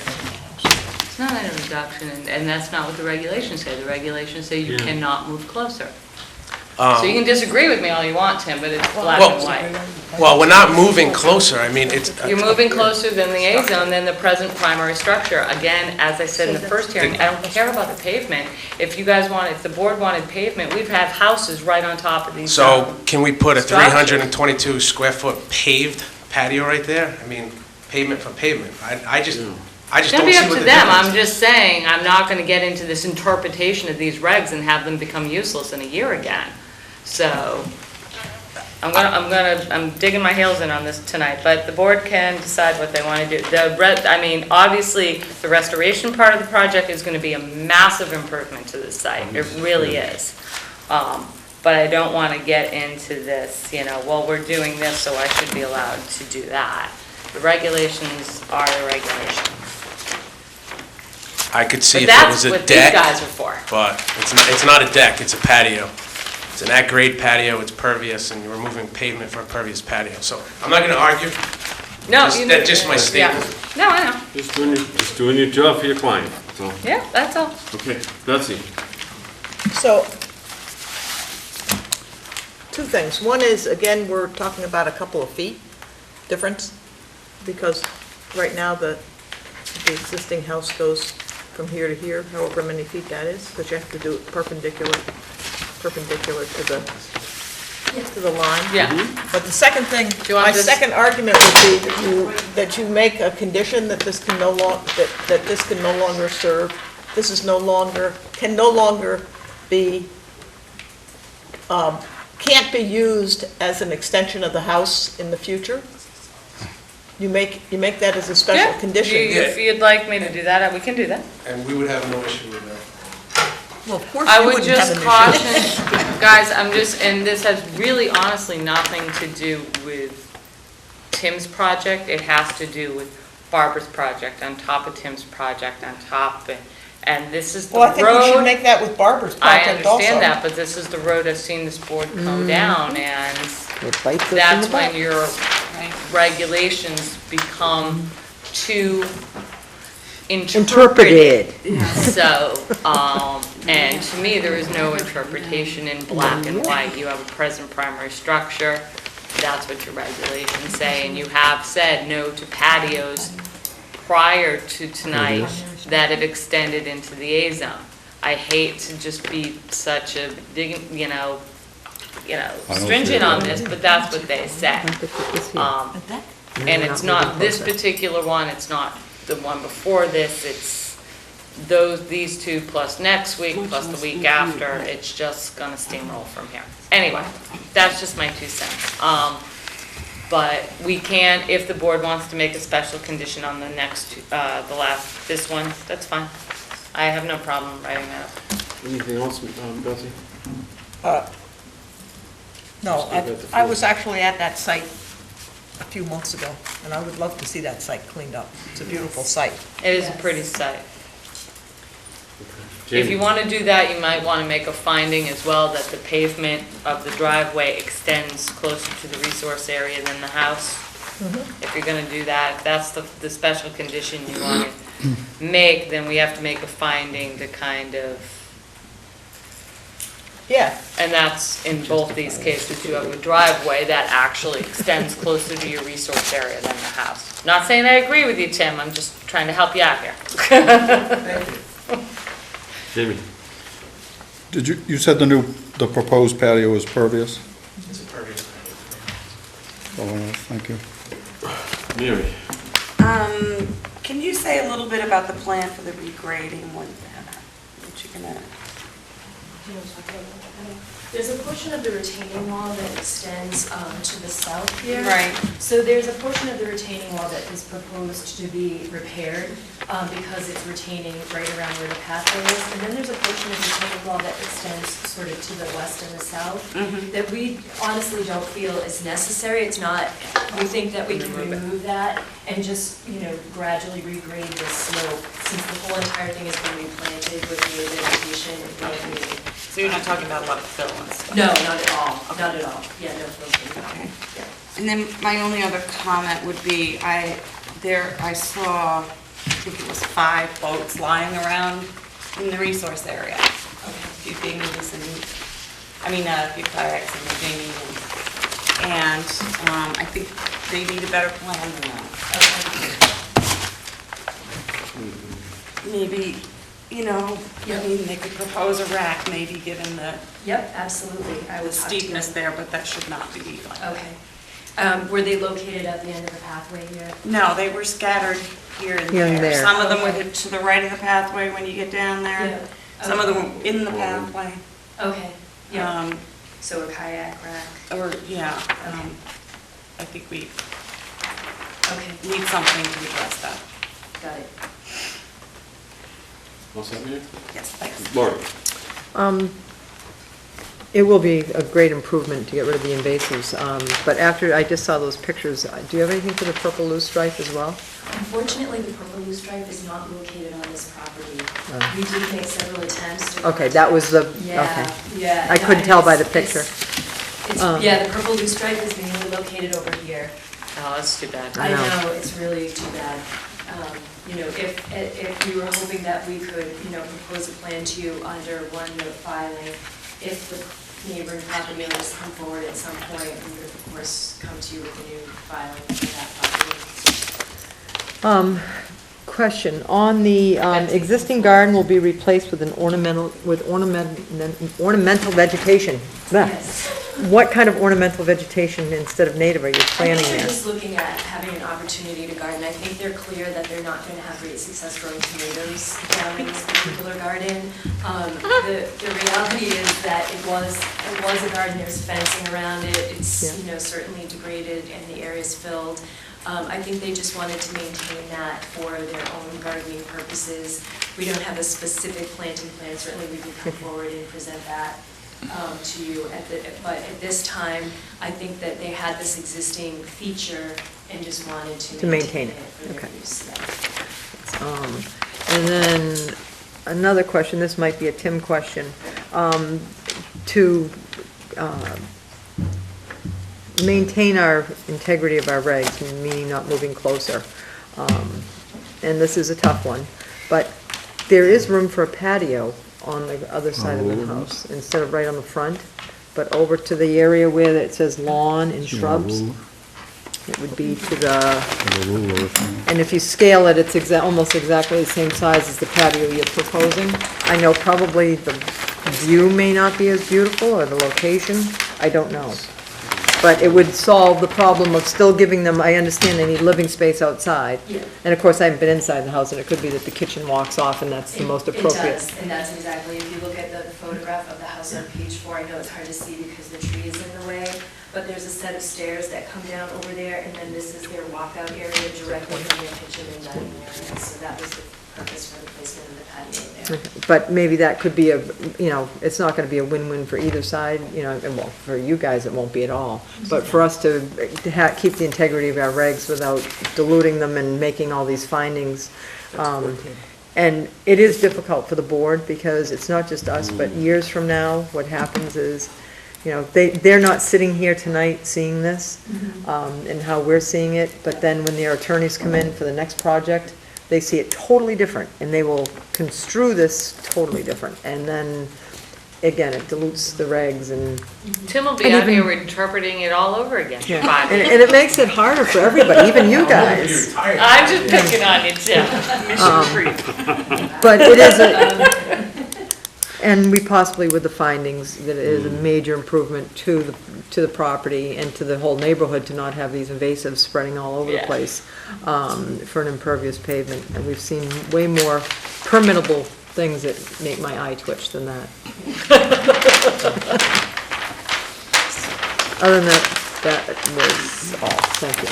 It's not a reduction, and that's not what the regulations say. The regulations say you cannot move closer. So you can disagree with me all you want, Tim, but it's black and white. Well, we're not moving closer. I mean, it's... You're moving closer than the A zone, than the present primary structure. Again, as I said in the first hearing, I don't care about the pavement. If you guys want, if the board wanted pavement, we'd have houses right on top of these. So can we put a structures. 322 square foot paved patio right there? I mean, pavement for pavement. I just It's don't gonna see be up what to the them. difference I'm just saying, I'm not gonna get into this interpretation of these regs and have them become useless in a year again. So, I'm digging my heels in on this tonight, but the board can decide what they wanna do. Obviously, the restoration part of the project is gonna be a massive improvement to the site. It really is. But I don't wanna get into this, well, we're doing this, so I should be allowed to do that. The regulations are the regulations. I could see But if it that's was a what these deck, guys are for. but it's not a deck, it's a patio. It's an at-grade patio, it's pervious, and you're removing pavement for a pervious patio. So I'm not going to argue. No, That's just my yeah. statement. No, I know. Just doing your job for your client, so. Yeah, that's all. Okay, Betsy? So, two things. One is, again, we're talking about a couple of feet difference, because right now the existing house goes from here to here, however many feet that is, because you have to do it perpendicular to the line. Yeah. But the second thing, you want my this? second argument would be that you make a condition that this can no longer serve, this is can no longer be, can't be used as an extension of the house in the future. You make that as a special Yeah. condition. If you'd like me to do that, we can do that. And we would have no issue with that. Well, of course I you would wouldn't have just an issue. caution, guys, and this has really honestly nothing to do with Tim's project. It has to do with Barbara's project, on top of Tim's project, on top, and this is the Well, I think we should road. make that with Barbara's I project also. understand that, but this is the road I've seen this board come down, and It bites us in that's the butt. when your regulations become too interpreted. So, and to me, there is no interpretation in black and white. You have a present primary structure, that's what your regulations say, and you have said no to patios prior to tonight that have extended into the A zone. I hate to just be such a, stringent on this, but that's what they say. And it's not this particular one, it's not the one before this, it's these two plus next week, plus the week after, it's just gonna steamroll from here. Anyway, that's just my 2 cents. But we can, if the board wants to make a special condition on the next, this one, that's fine. I have no problem writing that up. Anything else, Betsy? No, I was actually at that site a few months ago, and I would love to see that site cleaned up. It's a beautiful site. It is a pretty site. If you want to do that, you might want to make a finding as well that the pavement of the driveway extends closer to the resource area than the house. If you're going to do that, if that's the special condition you want to make, then we have to make a finding to kind of, Yeah, and that's in both these cases, you have a driveway that actually extends closer to your resource area than the house. Not saying I agree with you, Tim, I'm just trying to help you out here. Thank you. Jamie? You said the proposed patio is pervious? It's a pervious. Oh, thank you. Mary? Can you say a little bit about the plan for the regrading, what you're gonna? There's a portion of the retaining wall that extends to the south here. Right. So there's a portion of the retaining wall that is proposed to be repaired because it's retaining right around where the pathway is. And then there's a portion of the retaining wall that extends sort of to the west and the south that we honestly don't feel is necessary. It's not, we think that we can remove that and just, gradually regrade this slope since the whole entire thing is being replanted with new vegetation and planting. So you're not talking about a lot of fill and stuff? No, not at all, not at all. Yeah, no filtering. Okay. Yeah. And then my only other comment would be, I saw, I think it was 5 boats lying around in the resource area. A few dinghies and, a few kayaks and a dinghy. And I think they need a better plan than that. Maybe, they could propose a rack, maybe given the Yep, absolutely. I would talk to steepness them. there, but that should not be like. Okay. Were they located at the end of the pathway here? No, they were scattered here and Here and there. there. Some of them were to the right of the pathway when you get down there. Yeah. Some of them were in the pathway. Okay, yeah. Um, So a kayak rack? Or, I think we Okay, need something to address that. got it. What's that, Mary? Yes, thanks. Lori? It will be a great improvement to get rid of the invasives, but after I just saw those pictures, do you have anything for the purple loosestrife as well? Unfortunately, the purple loosestrife is not located on this property. We did make several attempts to... Okay, that was the, Yeah, okay. yeah. I couldn't tell by the It's- picture. Yeah, the purple loosestrife is mainly located over here. Oh, that's too bad. I know. know, it's really too bad. If we were hoping that we could, propose a plan to you under one note filing, if the neighboring property owners come forward at some point, we would of course come to you with a new filing for that property. Question, on the existing garden will be replaced with ornamental vegetation. Blah. Yes. What kind of ornamental vegetation instead of native are you planning I think there? they're just looking at having an opportunity to garden. I think they're clear that they're not going to have great success growing tomatoes down in this particular garden. The reality is that it was a garden, there's fencing around it, it's, certainly degraded and the area's filled. I think they just wanted to maintain that for their own gardening purposes. We don't have a specific planting plan, certainly we can come forward and present that to you, but at this time, I think that they had this existing feature and just wanted to maintain it for their Okay. use. Yeah. And then another question, this might be a Tim question, to maintain our integrity of our regs, meaning not moving closer. And this is a tough one, but there is room for a patio on the other side of the house, instead of right on the front, but over to the area where it says lawn and shrubs. It would be to the, and if you scale it, it's almost exactly the same size as the patio you're proposing. I know probably the view may not be as beautiful, or the location, I don't know. But it would solve the problem of still giving them, I understand they need living space outside. Yeah. And of course, I haven't been inside the house, and it could be that the kitchen walks off, and that's the most appropriate. It does, and that's exactly, if you look at the photograph of the house on page 4, I know it's hard to see because the tree is in the way, but there's a set of stairs that come down over there, and then this is their walkout area directly from their kitchen and dining area. So that was the purpose for the placement of the patio there. But maybe that could be it's not gonna be a win-win for either side, and well, for you guys, it won't be at all. But for us to keep the integrity of our regs without diluting them and making all these findings. And it is difficult for the board, because it's not just us, but years from now, what happens is, they're not sitting here tonight seeing this, and how we're seeing it, but then when their attorneys come in for the next project, they see it totally different, and they will construe this totally different. And then, again, it dilutes the regs, and Tim will be And out even- here interpreting it all over again. and Bye. it makes it harder for everybody, even you guys. I'm just picking on you, Tim. Mission creep. But it is and we possibly, with the findings, that it is a major improvement to the property and to the whole neighborhood to not have these invasives spreading all over the Yeah. place, for an impervious pavement. And we've seen way more permittable things that make my eye twitch than that. Other than that was all. Thank you.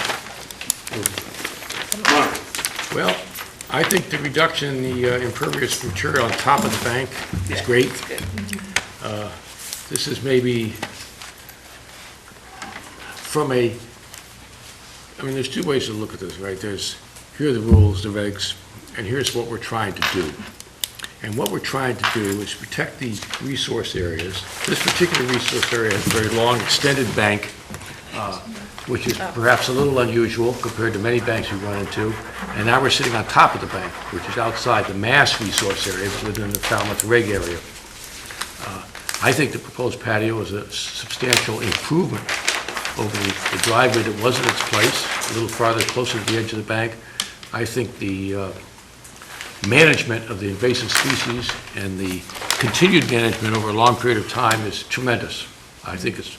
Mark? Well, I think the reduction in the impervious material on top of the bank is great. This is maybe there's two ways to look at this, right? Here are the rules, the regs, and here's what we're trying to do. And what we're trying to do is protect the resource areas. This particular resource area has a very long, extended bank, which is perhaps a little unusual compared to many banks we run into. And now we're sitting on top of the bank, which is outside the mass resource area, but within the Falmouth reg area. I think the proposed patio is a substantial improvement over the driveway that was in its place, a little farther, closer to the edge of the bank. I think the management of the invasive species and the continued management over a long period of time is tremendous. I think it's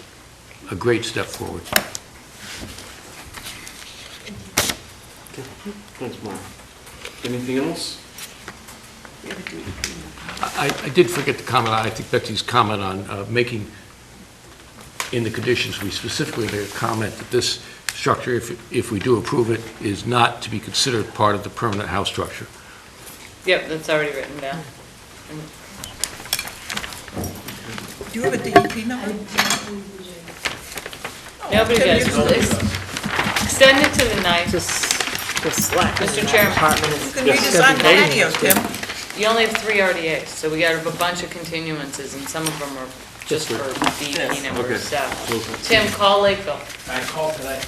a great step forward. Thanks, Mark. Anything else? I did forget to comment, I think Betsy's comment on making, in the conditions, we specifically made a comment that this structure, if we do approve it, is not to be considered part of the permanent house structure. Yep, that's already written down. Do you have a DEP number? Nobody Tim, does. you- Extend it to the 9th. Just slack. Mr. Chairman. You can redesign the patio, Tim. You only have 3 RDAs, so we got a bunch of continuances, and some of them are just for DEP numbers, so. Tim, call Lakeville. I called today.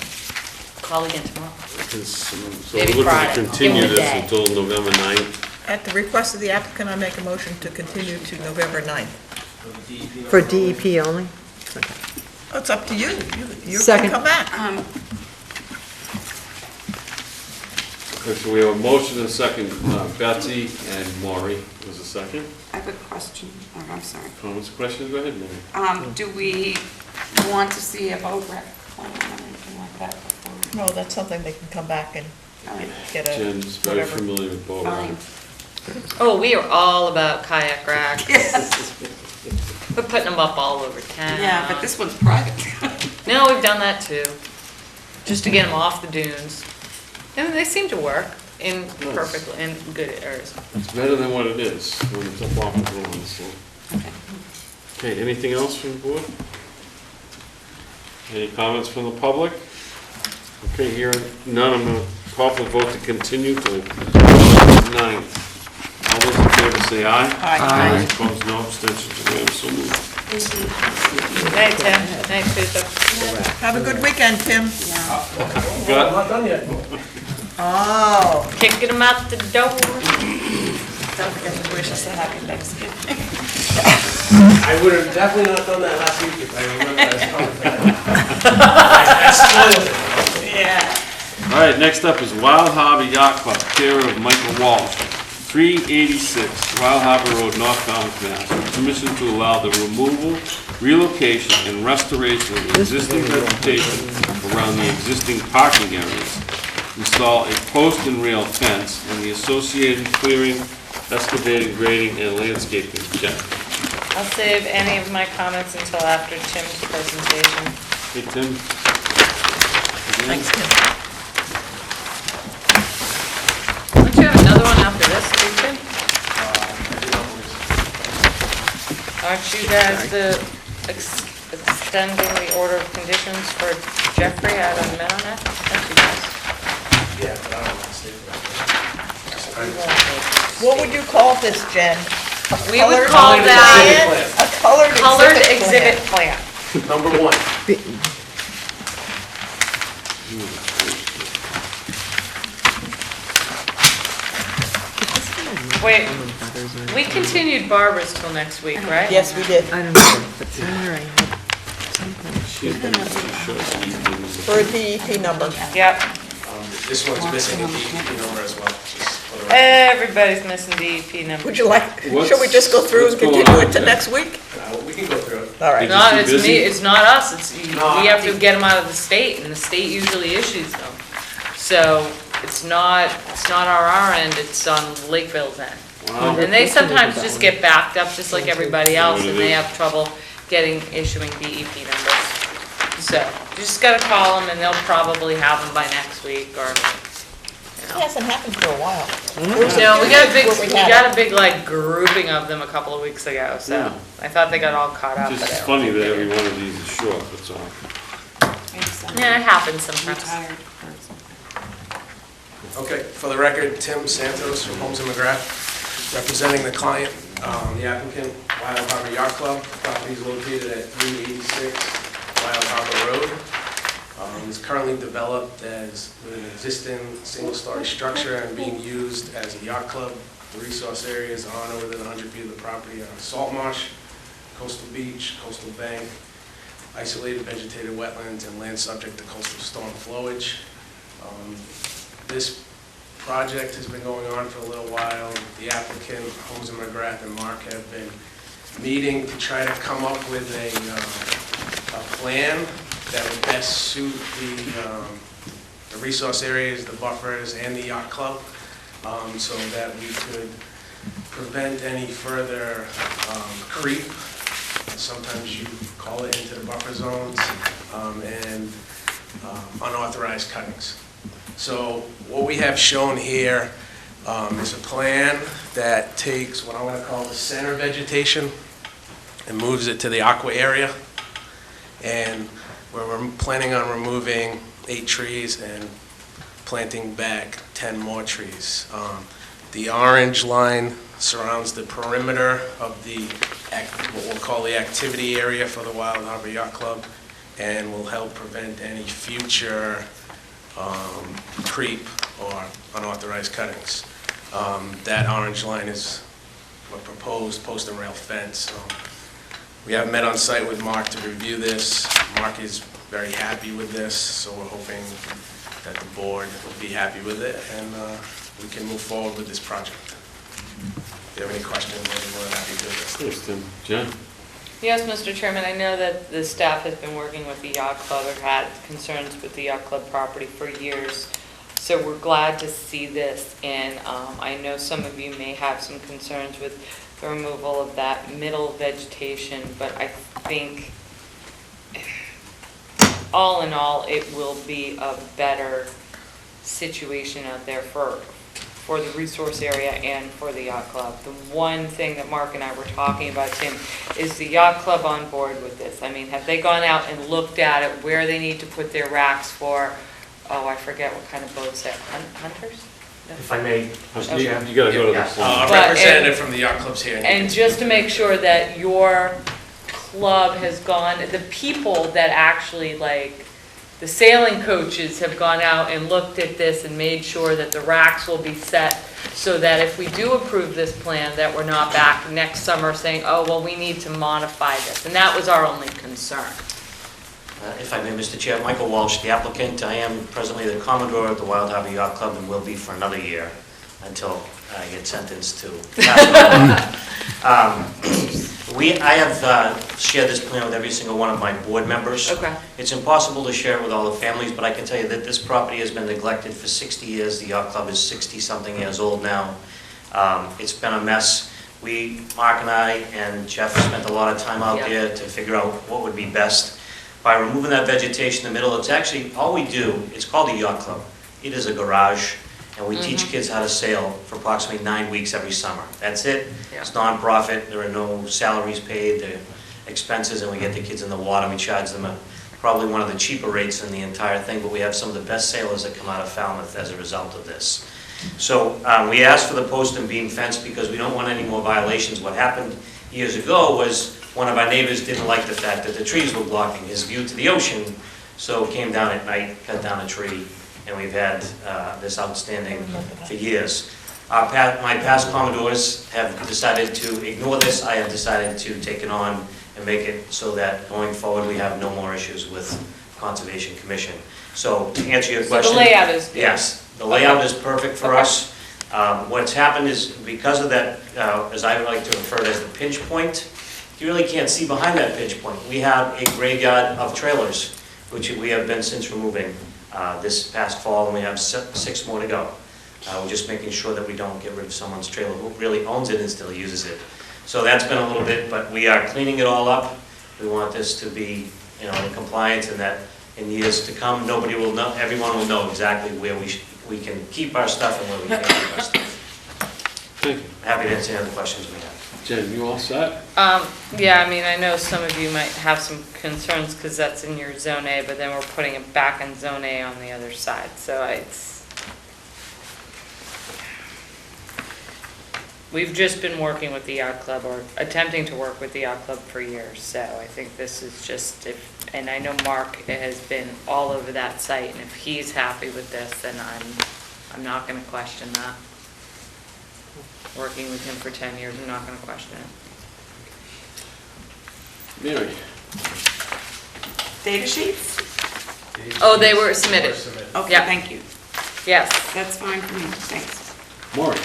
Call again tomorrow. So Maybe we're looking Friday. to Give continue them a this day. until November 9th. At the request of the applicant, I make a motion to continue to November 9th. For DEP only? Oh, it's up to you. You can Second. come back. Okay, so we have a motion and a second. Betsy and Maury was a second. I have a question, I'm sorry. Comments, questions? Go ahead, Maury. Do we want to see a boat wreck plan or anything like that before? Well, that's something they can come back and All right, get a, Jen's very whatever. familiar with boat fine. riding. Oh, we are all about kayak racks. We're putting them up all over town. Yeah, but this one's private. No, we've done that too, just to get them off the dunes. And they seem to work in good areas. It's better than what it is when it's up off the ground, so. Okay, anything else from the board? Any comments from the public? Okay, hearing none, I'm going to call for a vote to continue till November 9th. All those in favor say aye. Aye. Opposed, no, abstentions, we have so moved. Night, Tim. Night, Teresa. Have a good weekend, Tim. Got, Not done yet. Oh. Kicking them out the door. Don't forget to wish us a happy Thanksgiving. I would have definitely not done that last week if I remember I was coming for that. I spoiled it. Yeah. all right, next up is Wild Harbor Yacht Club, care of Michael Walsh, 386 Wild Harbor Road, North Falmouth, Mass. With permission to allow the removal, relocation, and restoration of the existing vegetation around the existing parking areas. Install a post and rail fence and the associated clearing, excavating, grading, and landscaping check. I'll save any of my comments until after Tim's presentation. Hey, Tim? Thanks, Tim. Don't you have another one after this? Ethan? I did not believe so. Aren't you guys extending the order of conditions for Jeffrey out on Meadowneck? That's you guys. Yeah, but I don't want to stay for that. What would you call this, Jen? We would call that A colored colored exhibit exhibit plan. Number one. Wait, we continued Barbara's till next week, right? Yes, we did. I don't know, but somewhere I had something. She's been short. For a DEP number. Yep, This one's missing a DEP number as well. just for the record. everybody's missing DEP numbers. Would you like, What's- should we just go through and what's going continue on it to there? next week? We can go through it. All right. Did you No, see it's busy? me, it's not us, it's, No, we have I to think- get them out of the state, and the state usually issues them. So, it's not our end, it's on Lakeville's end. Wow. And they sometimes just get backed up, just like everybody else, what and it they is? have trouble issuing DEP numbers. So, you just gotta call them, and they'll probably have them by next week, or, It hasn't happened for a while. no, we had got a big, like, grouping of them a couple of weeks ago, so, Yeah. I thought they got all caught up. Just but I don't funny think that they every did. one of these is short, that's all. Yeah, it happens sometimes. Okay, for the record, Tim Santos from Homes and McGrath, representing the client, the applicant, Wild Harbor Yacht Club. Property is located at 386 Wild Harbor Road. It's currently developed as with an existing single-story structure and being used as a yacht club. The resource area is on or within 100 feet of the property on a salt marsh, coastal beach, coastal bank, isolated vegetated wetlands, and land subject to coastal storm flowage. This project has been going on for a little while. The applicant, Homes and McGrath and Mark, have been meeting to try to come up with a plan that would best suit the resource areas, the buffers, and the yacht club, so that we could prevent any further creep, sometimes you call it, into the buffer zones, and unauthorized cuttings. So what we have shown here is a plan that takes what I'm going to call the center vegetation and moves it to the aqua area. And we're planning on removing 8 trees and planting back 10 more trees. The orange line surrounds the perimeter of what we'll call the activity area for the Wild Harbor Yacht Club, and will help prevent any future creep or unauthorized cuttings. That orange line is a proposed post and rail fence. We have met on site with Mark to review this. Mark is very happy with this, so we're hoping that the board will be happy with it, and we can move forward with this project. If you have any questions, I'd be more than happy to do this. Thanks, Tim. Jen? Yes, Mr. Chairman, I know that the staff has been working with the yacht club or had concerns with the yacht club property for years. So we're glad to see this, and I know some of you may have some concerns with the removal of that middle vegetation, but I think all in all, it will be a better situation out there for the resource area and for the yacht club. The one thing that Mark and I were talking about, Tim, is the yacht club on board with this? I mean, have they gone out and looked at it, where they need to put their racks for, oh, I forget what kind of boats they're, hunters? If I may, Mr. Chair. You gotta go to this one. A But- representative from the yacht club's here. And just to make sure that your club has gone, the people that actually, like, the sailing coaches have gone out and looked at this and made sure that the racks will be set, so that if we do approve this plan, that we're not back next summer saying, oh, well, we need to modify this. And that was our only concern. If I may, Mr. Chair, Michael Walsh, the applicant. I am presently the Commodore of the Wild Harbor Yacht Club and will be for another year until I get sentenced to. I have shared this plan with every single one of my board members. Okay. It's impossible to share it with all the families, but I can tell you that this property has been neglected for 60 years. The yacht club is 60-something years old now. It's been a mess. Mark and I and Jeff spent a lot of time out there to figure out what would be best. By removing that vegetation in the middle, it's actually, all we do, it's called a yacht club. It is a garage, and we teach kids how to sail for approximately 9 weeks every summer. That's it. Yeah. It's nonprofit, there are no salaries paid, there are expenses, and we get the kids in the water. We charge them probably one of the cheaper rates in the entire thing, but we have some of the best sailors that come out of Falmouth as a result of this. So we asked for the post and beam fence because we don't want any more violations. What happened years ago was one of our neighbors didn't like the fact that the trees were blocking his view to the ocean, so came down at night, cut down a tree, and we've had this outstanding for years. My past Commodores have decided to ignore this. I have decided to take it on and make it so that going forward, we have no more issues with Conservation Commission. So to answer your question. So the layout is good? Yes, the layout is perfect for us. What's happened is because of that, as I like to refer to as the pinch point, you really can't see behind that pinch point. We have a graveyard of trailers, which we have been since removing this past fall, and we have 6 more to go. We're just making sure that we don't get rid of someone's trailer who really owns it and still uses it. So that's been a little bit, but we are cleaning it all up. We want this to be, in compliance, and that in years to come, nobody will know, everyone will know exactly where we can keep our stuff and where we can't keep our stuff. Thank you. Happy to answer any other questions we have. Jen, you all set? Yeah, I mean, I know some of you might have some concerns because that's in your Zone A, but then we're putting it back in Zone A on the other side, so we've just been working with the yacht club, or attempting to work with the yacht club for years, so I think this is just, and I know Mark has been all over that site, and if he's happy with this, then I'm not gonna question that. Working with him for 10 years, I'm not gonna question it. Mary? Data sheets? Oh, they were submitted. Okay, Yeah. thank you. Yes. That's fine for me, thanks. Maury?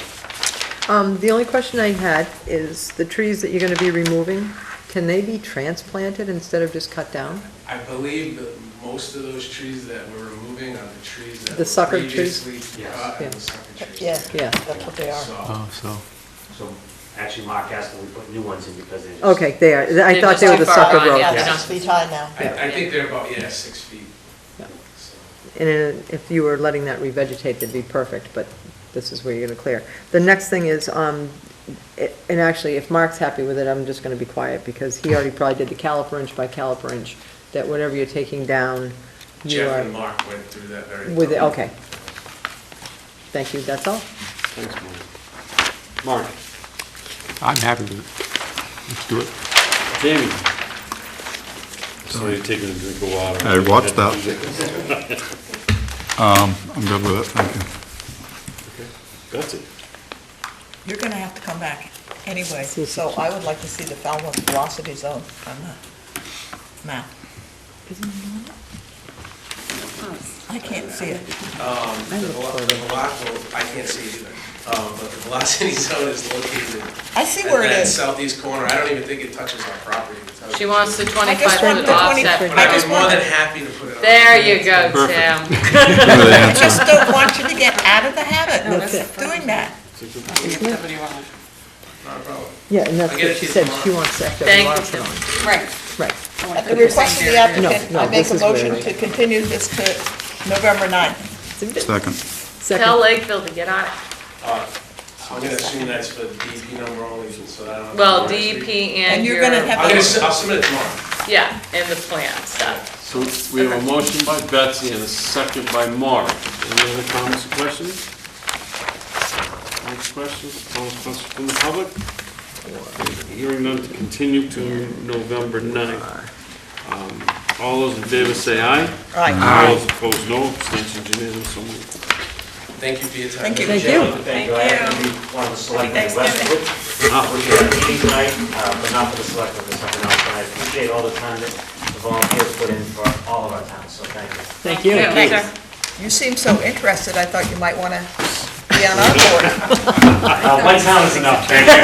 The only question I had is the trees that you're gonna be removing, can they be transplanted instead of just cut down? I believe that most of those trees that we're removing are the trees that The were sucker trees? previously cut and the sucker trees. Yeah, Yeah. that's what they are. So, So actually, Mark asked that we put new ones in because they're just... Okay, they are. I They're thought just they were too the far sucker gone, road. yeah. Yeah, 6 feet high now. I think they're about, 6 feet. Yeah. So. And if you were letting that revegetate, that'd be perfect, but this is where you're gonna clear. The next thing is, and actually, if Mark's happy with it, I'm just gonna be quiet, because he already probably did the caliper inch by caliper inch, that whatever you're taking down, you Jeff are... and Mark went through that very With it, thoroughly. okay. Thank you, that's all. Thanks, Maury. Mark? I'm happy with it. Let's do it. Jamie? So you're taking a drink of water. I watched that. I'm good with it, thank you. That's it. You're gonna have to come back anyway, so I would like to see the Falmouth velocity zone on the map. I can't see it. I can't see it either. But the velocity zone is located I see at where it that is. southeast corner. I don't even think it touches our property. to tell you She the wants truth. the 25 want foot the 20 offset. foot. But I was just more want- than happy to put it on. There you go, Perfect. Tim. I just don't want you to get out of the habit No, of that's it. doing that. Not a problem. Yeah, and that's I'll get what it she to you said, tomorrow. she wants that Thank you, WR Tim. on. Right. Right. At the request of the applicant, No, I make this a is where motion it to is. continue this to November 9th. Second. Tell Second, Lakeville to get on it. I'm gonna assume that's for DP number only, so that I don't. Well, DEP and And you're your, gonna have I'll submit it tomorrow. yeah, and the plan stuff. So we have a motion by Betsy and a second by Mark. Any other comments or questions? Any questions? Comments from the public? Hearing none to continue to November 9th. All those in favor say aye. Aye. All those opposed, no. Abstentions unanimous, so moved. Thank you for your time. Thank you. thank you. Thank you. I actually wanted to select the Westwood, which Ah. we had a meeting tonight, but not for the selectmen, for something else. And I appreciate all the time that the volunteers put in for all of our towns, so thank you. Thank you. Thank you. You seem so interested, I thought you might want to be on our board. My town is enough, thank you.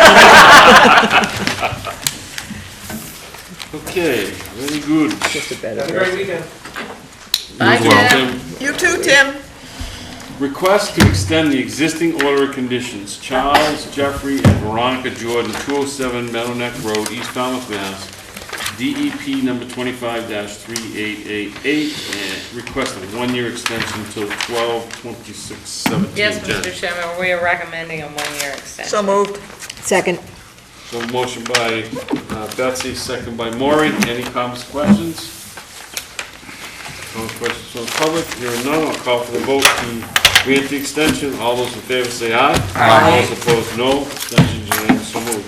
Okay, very good. Just a better. Have a great weekend. Bye, Tim. You too, Tim. Request to extend the existing order of conditions, Charles, Jeffrey, and Veronica Jordan, 207 Meadow Neck Road, East Falmouth, Mass. DEP number 25-3888, and request a one-year extension until 12/26/17. Yes, Jen. Mr. Chairman, we are recommending a one-year extension. So moved. Second. So motion by Betsy, second by Maureen. Any comments, questions? No questions from the public. Hearing none, I'll call for the vote to grant the extension. All those in favor say aye. Aye. All those opposed, no. Extension unanimous, so moved.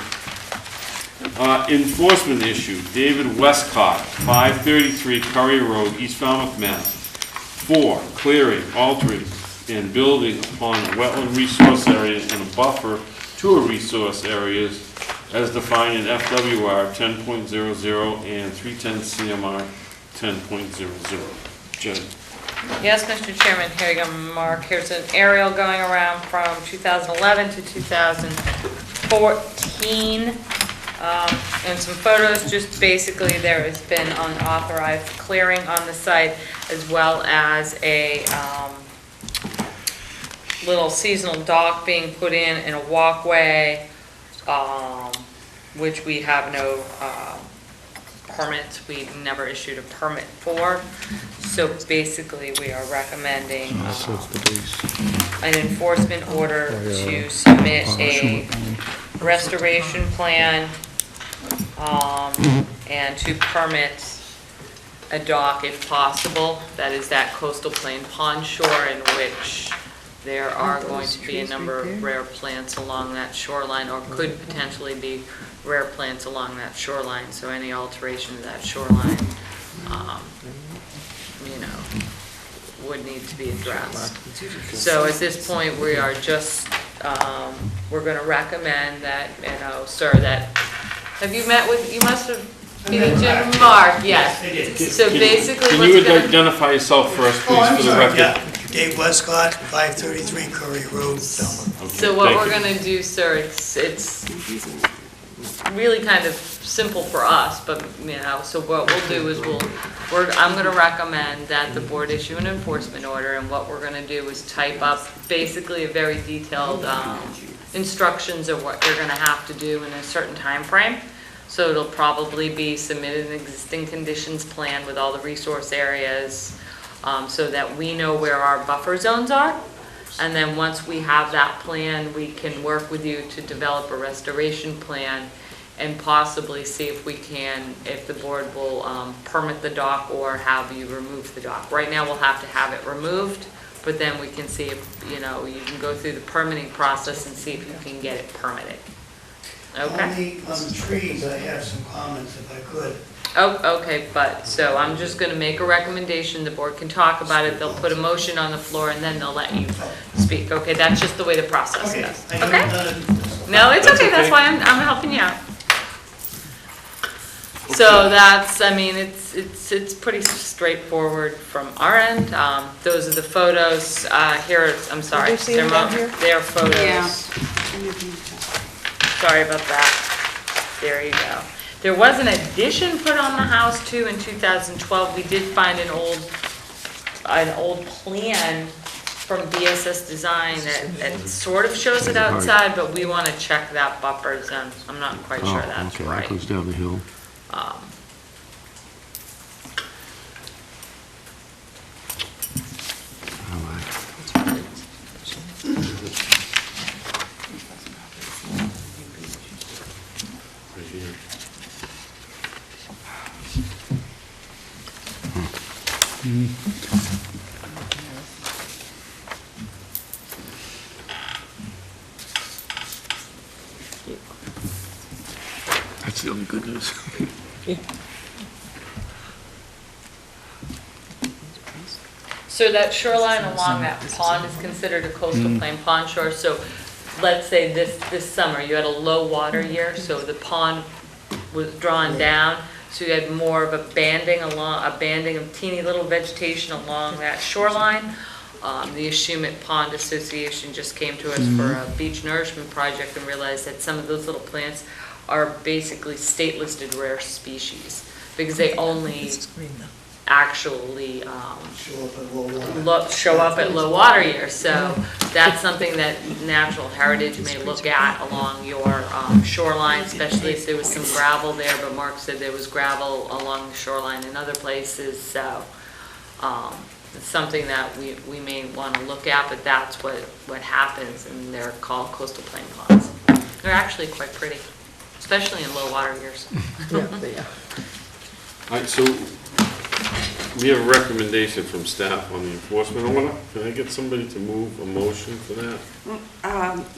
Enforcement issue, David Westcott, 533 Curry Road, East Falmouth, Mass. 4, clearing, altering, and building upon a wetland resource area and a buffer to a resource areas as defined in FWR 10.00 and 310 CMR 10.00. Jen. Yes, Mr. Chairman, here you go, Mark. Here's an aerial going around from 2011 to 2014. And some photos, just basically there has been unauthorized clearing on the site as well as a little seasonal dock being put in and a walkway, which we have no permits. We never issued a permit for. So basically we are recommending an enforcement order to submit a restoration plan and to permit a dock if possible. That is that coastal plain pond shore in which there are going to be a number of rare plants along that shoreline, or could potentially be rare plants along that shoreline. So any alteration to that shoreline, would need to be addressed. So at this point, we are just, we're gonna recommend that, sir, that, have you met with, you must have, Jim and Mark, yes. So basically, Can what's you gonna, identify yourself first, please, for the record? Yeah, Dave Westcott, 533 Curry Road, Falmouth. so what Thank we're you. gonna do, sir, it's really kind of simple for us, but, so what we'll do is I'm gonna recommend that the board issue an enforcement order, and what we're gonna do is type up basically a very detailed, instructions of what you're gonna have to do in a certain time frame. So it'll probably be submitted an existing conditions plan with all the resource areas, so that we know where our buffer zones are. And then once we have that plan, we can work with you to develop a restoration plan and possibly see if we can, if the board will permit the dock or have you remove the dock. Right now, we'll have to have it removed, but then we can see if, you can go through the permitting process and see if you can get it permitted. Okay? On the trees, I have some comments if I could. Oh, okay, so I'm just gonna make a recommendation, the board can talk about it, they'll put a motion on the floor, and then they'll let you speak, okay? That's just the way the process Okay. goes, I know okay? none of- No, it's okay, that's why I'm helping you out. So that's, it's pretty straightforward from our end, those are the photos, here, I'm sorry. Did you see them down here? They're photos. Yeah. Sorry about that. There you go. There was an addition put on the house too in 2012. We did find an old plan from BSS Design that sort of shows it outside, but we want to check that buffer zone. I'm not quite sure that's okay, right. that goes down the hill. All right. Right here. That's the only good news. So that shoreline along that pond is considered a coastal plain pond shore. So let's say this summer, you had a low water year, so the pond was drawn down. So you had more of a banding of teeny little vegetation along that shoreline. The Ashumet Pond Association just came to us for a beach nourishment project and realized that some of those little plants are basically state listed rare species because they only actually Show up at low water. show up at low water years. So that's something that Natural Heritage may look at along your shoreline, especially if there was some gravel there, but Mark said there was gravel along the shoreline in other places, so it's something that we may want to look at, but that's what happens, and they're called coastal plain ponds. They're actually quite pretty, especially in low water years. Yeah, they are. All right, so we have a recommendation from staff on the enforcement order. Can I get somebody to move a motion for that?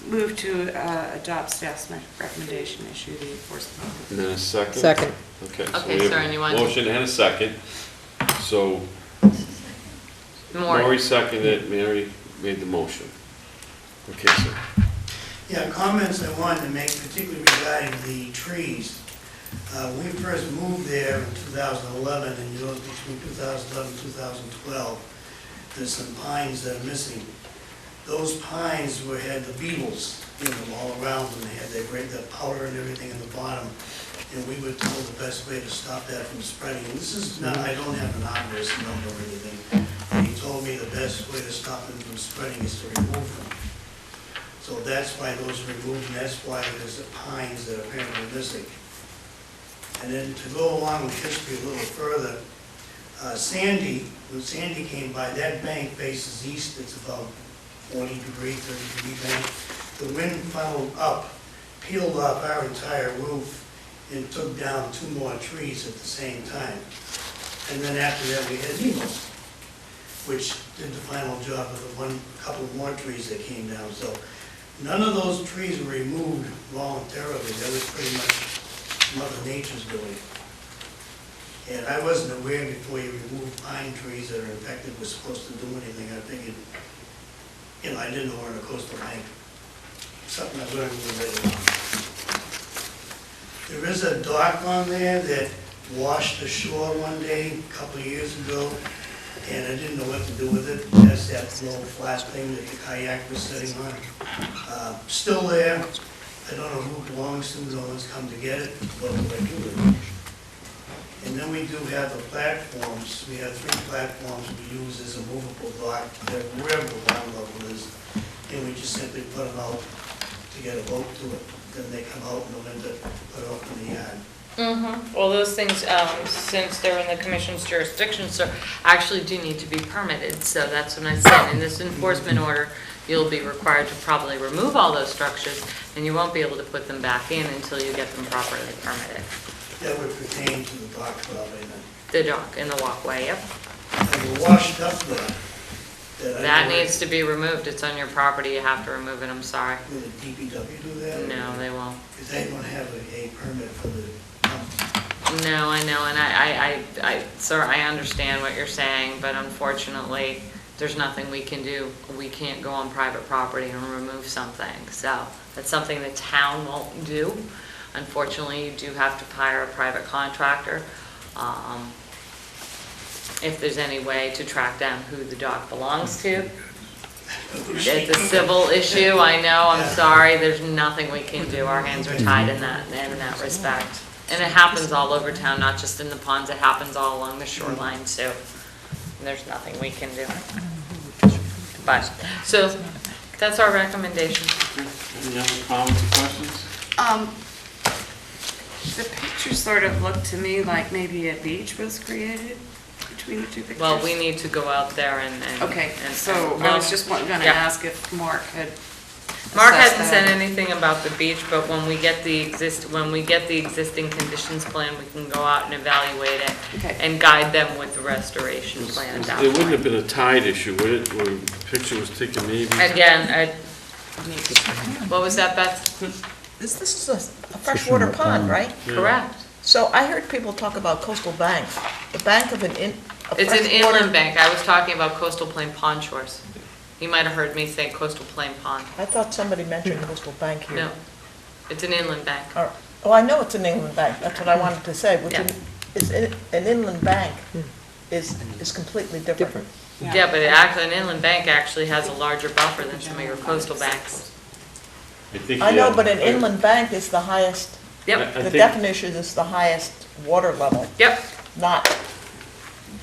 Move to adopt staff's recommendation, issue the enforcement. And then a second? Second. Okay. so Okay, we have sir, and you want- Motion and a second. So Maury seconded, Mary made the motion. Okay, sir. Yeah, comments I wanted to make, particularly regarding the trees. We first moved there in 2011, and you know, between 2011 and 2012, there's some pines that are missing. Those pines had the beetles in them all around them. They break the powder and everything in the bottom. And we were told the best way to stop that from spreading. And this is not, I don't have an arborist number or anything. And he told me the best way to stop them from spreading is to remove them. So that's why those are removed, and that's why there's the pines that are apparently missing. And then to go along with history a little further, Sandy, when Sandy came by, that bank faces east, it's about 30-degree bank. The wind funneled up, peeled off our entire roof, and took down 2 more trees at the same time. And then after that, we had Nemos, which did the final job of a couple more trees that came down. So none of those trees were removed voluntarily. That was pretty much Mother Nature's doing. And I wasn't aware before you remove pine trees that are infected was supposed to do anything. I figured, I didn't know we're in a coastal bank. Something I learned a little later on. There is a dock on there that washed ashore one day, a couple of years ago, and I didn't know what to do with it. That's that little flat thing that the kayak was sitting on. Still there. I don't know who it belongs to, no one's come to get it, what do I do with it? And then we do have the platforms. We have 3 platforms we use as a movable dock, wherever the ground level is, and we just simply put them out to get a boat to it. Then they come out in the winter, put it up in the yard. Well, those things, since they're in the commission's jurisdiction, sir, actually do need to be permitted. So that's what I said. In this enforcement order, you'll be required to probably remove all those structures, and you won't be able to put them back in until you get them properly permitted. That would pertain to the dock probably then. The dock and the walkway, yep. And the washed up dock. That needs to be removed. It's on your property. You have to remove it. I'm sorry. Will the DPW do that? No, they won't. Because they don't have a permit for the pump. No, I know, and sir, I understand what you're saying, but unfortunately, there's nothing we can do. We can't go on private property and remove something. So that's something the town won't do. Unfortunately, you do have to hire a private contractor. If there's any way to track down who the dock belongs to. It's a civil issue, I know, I'm sorry, there's nothing we can do. Our hands are tied in that respect. And it happens all over town, not just in the ponds, it happens all along the shoreline too. And there's nothing we can do. But, so, that's our recommendation. Any other comments or questions? The picture sort of looked to me like maybe a beach was created between the 2 pictures. Well, we need to go out there and Okay, and- so I was just gonna Yeah. ask if Mark had. Mark assessed hasn't that. said anything about the beach, but when we get the existing conditions plan, we can go out and evaluate it Okay. and guide them with the restoration plan at that It wouldn't have point. been a tide issue, would it, where the picture was taken maybe? Again, what was that, Beth? This is a freshwater pond, right? Yeah. Correct. So I heard people talk about coastal banks, the bank of a It's an freshwater- inland bank. I was talking about coastal plain pond shores. You might have heard me say coastal plain pond. I thought somebody mentioned coastal bank here. No, it's an inland bank. Oh, I know it's an inland bank, that's what I wanted to say, which Yeah. an inland bank is completely different. Yeah, but an inland bank actually has a larger buffer than some of your coastal banks. I know, but an inland bank is the highest, Yep, the definition is the highest water level, yep. not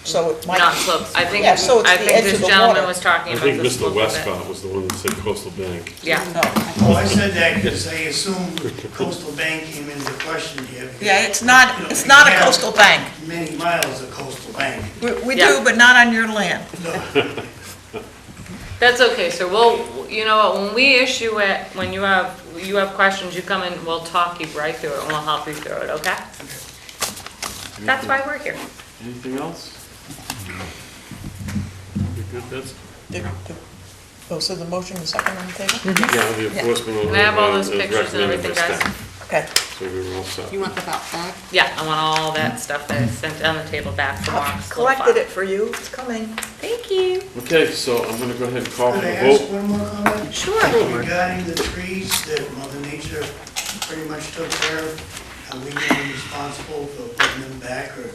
so it might. Not slopes. I think, Yeah, so it's I the think edge this of the gentleman water. was talking I about think the Mr. slope of it. Westcott was the one that said coastal bank. Yeah. No. Oh, I said that because I assumed coastal bank came into question here. because, Yeah, it's you know, not we a have coastal bank. Many miles of coastal bank. We Yeah. do, but not on your land. That's okay, sir. We'll, you know what, when we issue it, when you have questions, you come in, we'll talk you right through it, and we'll help you through it, okay? That's why we're here. Anything else? You good, that's, Oh, so the motion is second on the table? yeah, the enforcement order. Can I have all those is pictures and recommended by everything, guys? staff. Okay. So we were all set. You want the file back? Yeah, I want all that stuff that I sent on the table back for Mark's I've little collected file. it for you, it's coming. Thank you. Okay, so I'm gonna go ahead and call for Could I the ask vote. one more comment? Sure. Regarding the trees that Mother Nature pretty much took care of, are we going to be responsible for putting them back or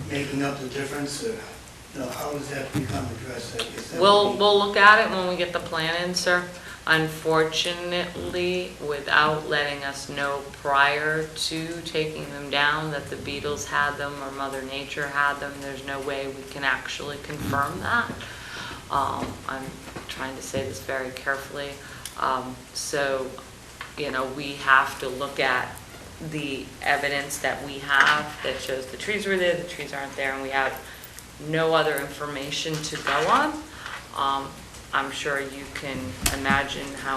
making up the difference? Or, you know, how does that become addressed? I guess that We'll would be- look at it when we get the plan in, sir. Unfortunately, without letting us know prior to taking them down that the beetles had them or Mother Nature had them, there's no way we can actually confirm that. I'm trying to say this very carefully. So, you know, we have to look at the evidence that we have that shows the trees were there, the trees aren't there, and we have no other information to go on. I'm sure you can imagine how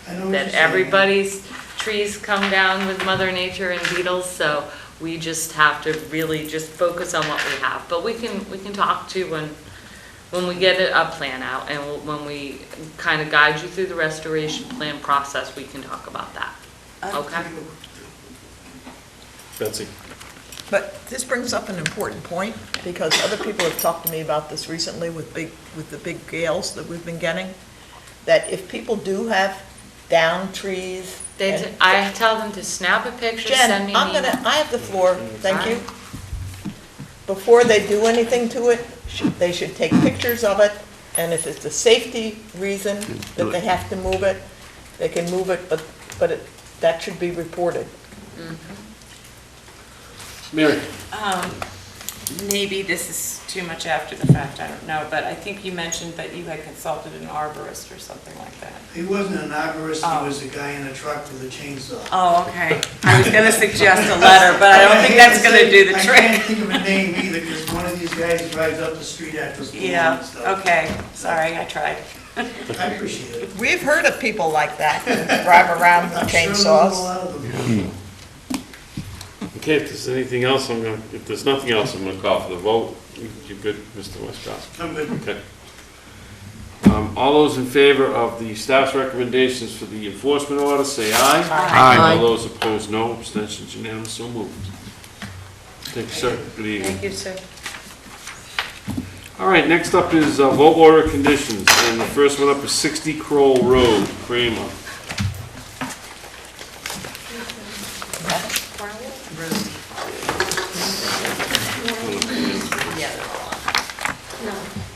I know what that you're saying. everybody's trees come down with Mother Nature and beetles, so we just have to really just focus on what we have. But we can talk to when we get a plan out, and when we kind of guide you through the restoration plan process, we can talk about that. Okay? Betsy. But this brings up an important point, because other people have talked to me about this recently with the big gales that we've been getting, that if people do have downed trees. I tell them to snap a picture, Jen, send me an email. I have the floor, thank you. Before they do anything to it, they should take pictures of it, and if it's a safety reason that they have to move it, they can move it, but that should be reported. Mary? Maybe this is too much after the fact, I don't know, but I think you mentioned that you had consulted an arborist or something like that. He wasn't an arborist, Oh. he was a guy in a truck with a chainsaw. Oh, okay. I was gonna suggest a letter, but I don't think that's gonna do the I trick. can't think of a name either, because one of these guys drives up the street after school Yeah, and stuff. okay, sorry, I tried. I appreciate it. We've heard of people like that, that drive around with I'm sure there's a chainsaws. lot of them. Okay, if there's anything else, if there's nothing else, I'm gonna call for the vote. You good, Mr. Westcott? I'm good. Okay. All those in favor of the staff's recommendations for the enforcement order, say aye. Aye. All those opposed, no. Abstentions unanimous, so moved. Thank you, sir. Good evening. Thank you, sir. All right, next up is vote order conditions, and the first one up is 60 Kroll Road, Kramer.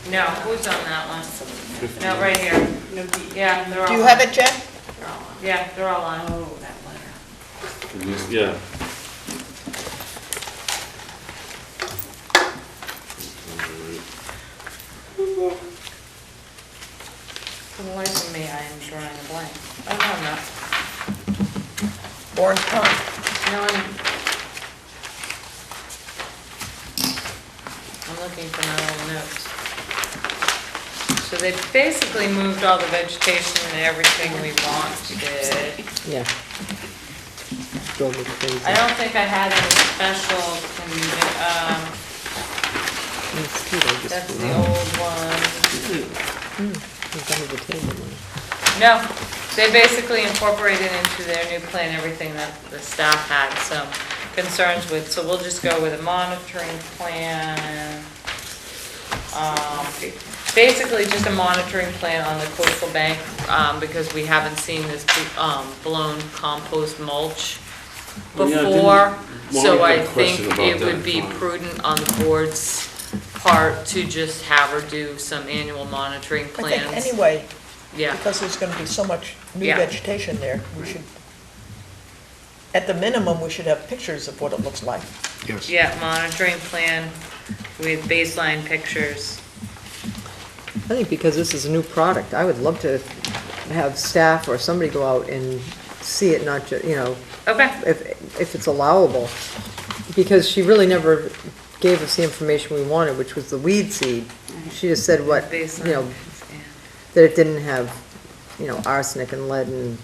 No, who's on that one? No, right here. Yeah, they're all Do you on. have it, Jen? Yeah, they're all on. Oh, that letter. And this- Yeah. For the life of me, I am drawing a blank. Oh, no, I'm not. Orange Pond. No, I'm looking for my old notes. So they basically moved all the vegetation and everything we wanted. Yeah. Build it crazy. I don't think I had any special, It's cute, I just- that's the old one. It's under the table now. No, they basically incorporated into their new plan everything that the staff had some concerns with, so we'll just go with a monitoring plan. Basically, just a monitoring plan on the coastal bank, because we haven't seen this blown compost mulch Oh, yeah, didn't- before. Maureen So had I a question think about it that. would be prudent on the board's part to just have her do some annual monitoring I plans. think anyway, Yeah. because there's gonna be so much new Yeah. vegetation there, we should, at the minimum, we should have pictures of what it looks like. Yes. Yeah, monitoring plan with baseline pictures. I think because this is a new product, I would love to have staff or somebody go out and see it, not just, Okay. if it's allowable. Because she really never gave us the information we wanted, which was the weed seed. She just said what, Baseline, that it didn't have, arsenic and lead and,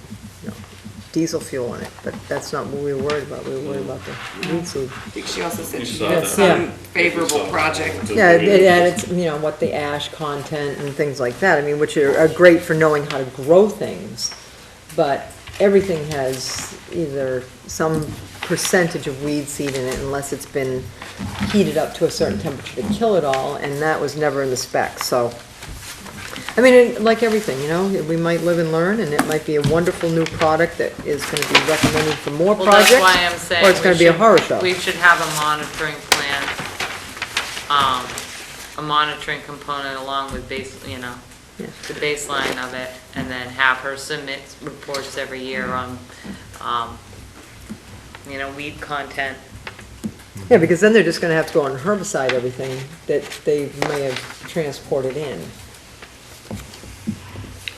diesel fuel in it, but that's not what we were worried about. We were worried about the weed seed. I think she also said You she saw had that. some favorable project. Yeah, it added, what the ash content and things like that, which are great for knowing how to grow things. But everything has either some percentage of weed seed in it unless it's been heated up to a certain temperature to kill it all, and that was never in the specs, so. Like everything, we might live and learn, and it might be a wonderful new product that is gonna be recommended for more well, that's projects. why I'm saying. Or it's gonna be a horror show. We should have a monitoring plan, a monitoring component along with the baseline of it, and then have her submit reports every year on, weed content. Yeah, because then they're just gonna have to go and herbicide everything that they may have transported in,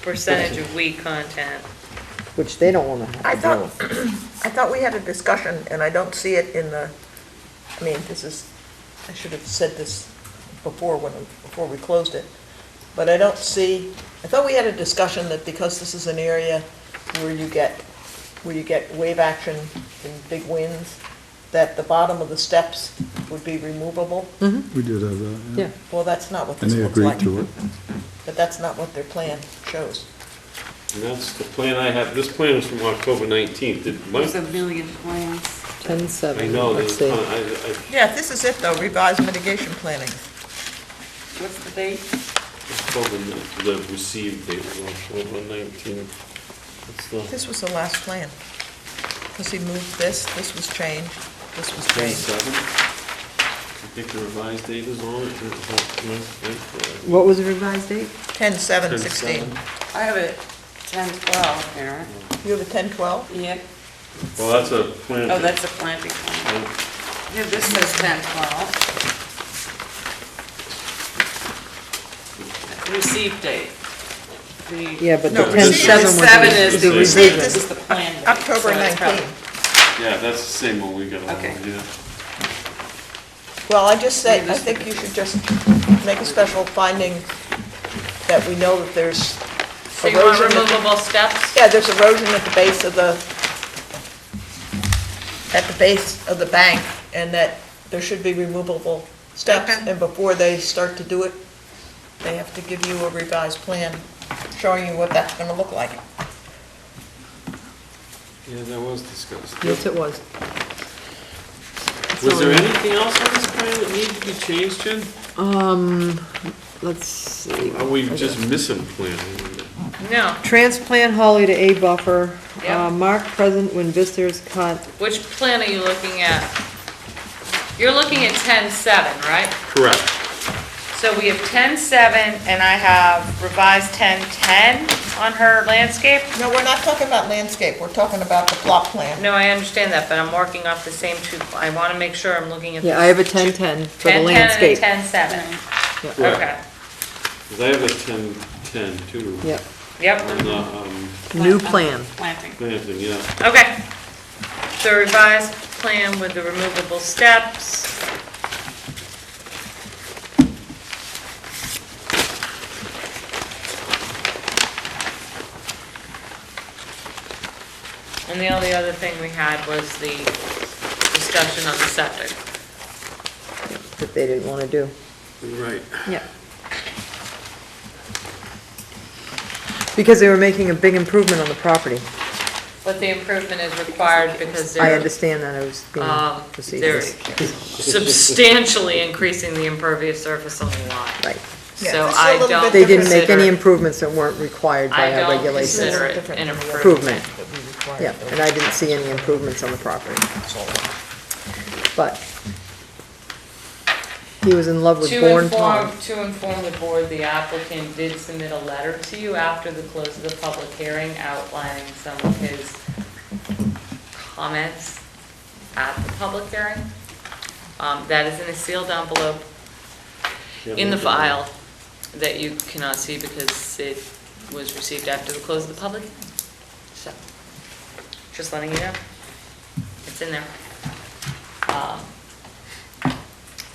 Percentage of weed content. which they don't wanna I have thought, to do. I thought we had a discussion, and I don't see it in the, I should have said this before we closed it, but I don't see, I thought we had a discussion that because this is an area where you get wave action and big winds, that the bottom of the steps would be removable. We did have that, yeah. Yeah, Well, that's not what And this they looks like. agreed to it. But that's not what their plan shows. And that's the plan I have. This plan is from October 19th. There's a million plans. 10-7, I know, let's there's, see. Yeah, this is it though, revised mitigation planning. What's the date? the received date was October 19th. What's the? This was the last plan. Because he moved this was changed, this was changed. 10/7? I think the revised date is on it. What was the revised date? 10/7/16. 10/7. I have it 10/12 here. You have a 10/12? Yep. Well, that's a plan. Oh, that's a planting plan. Yeah, this says 10/12. Receipt date. Yeah, but the No, receipt 10-7 is was Seven the is the receipt. receipt, this is the plan. date, October so it's 19. probably- Yeah, that's the same one we got along Okay. with, yeah. Well, I just say, I think you should just make a special finding that we know that there's So you want erosion. removable steps? Yeah, there's erosion at the base of the bank, and that there should be removable steps. Okay. And before they start to do it, they have to give you a revised plan showing you what that's gonna look like. Yeah, that was discussed. Yes, it was. Was there anything else on this plan that needed to be changed, Jen? Let's see. Are we just missing plan? No. Transplant Holly to A buffer. Yep. Mark present when visitors cut. Which plan are you looking at? You're looking at 10/7, right? Correct. So we have 10/7, and I have revised 10/10 on her landscape. No, we're not talking about landscape, we're talking about the plot plan. No, I understand that, but I'm working off the same two, I want to make sure I'm looking at. Yeah, I have a 10-10 for the 10/10 and a landscape. 10/7. Yeah. Okay, Because I have a 10/10 too. Yep, yep, On the new plan. Planting. planting, yeah. okay. So revised plan with the removable steps. And the only other thing we had was the discussion on the septic. That they didn't want to do. Right. Yeah. Because they were making a big improvement on the property. But the improvement is required because I they're, understand that, I was being they're facetious. substantially increasing the impervious surface on the lot. Right. Yeah, So this is a I little don't bit They didn't make consider any it- improvements that weren't required by I our don't regulations. consider it Different an than the other improvement. that we require. Yeah, and I didn't see any improvements on the property. But he was in love with Born Tom. To inform the board, the applicant did submit a letter to you after the close of the public hearing outlining some of his comments at the public hearing. That is in a sealed envelope. in the file that you cannot see because it was received after the close of the public hearing. So, just letting you know. It's in there.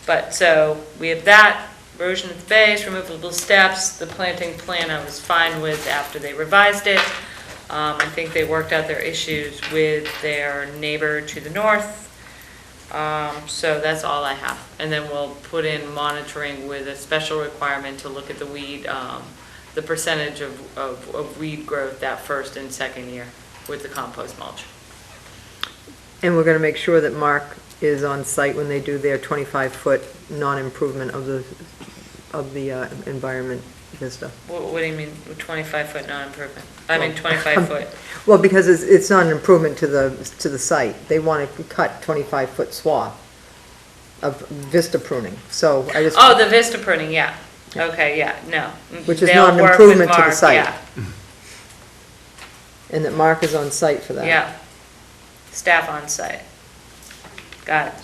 But, so, we have that, erosion at the base, removable steps, the planting plan I was fine with after they revised it. I think they worked out their issues with their neighbor to the north. So that's all I have. And then we'll put in monitoring with a special requirement to look at the weed, the percentage of weed growth that first and second year with the compost mulch. And we're gonna make sure that Mark is on site when they do their 25-foot non-improvement of the environment vista. What do you mean, 25-foot non-improvement? I mean, 25-foot. Well, because it's not an improvement to the site. They want to cut 25-foot swath of vista pruning, so I just. Oh, the vista pruning, yeah. Okay, yeah, no. Which is They'll not an work with improvement to the Mark, site. yeah. And that Mark is on site for that. Yeah. Staff on site. Got it.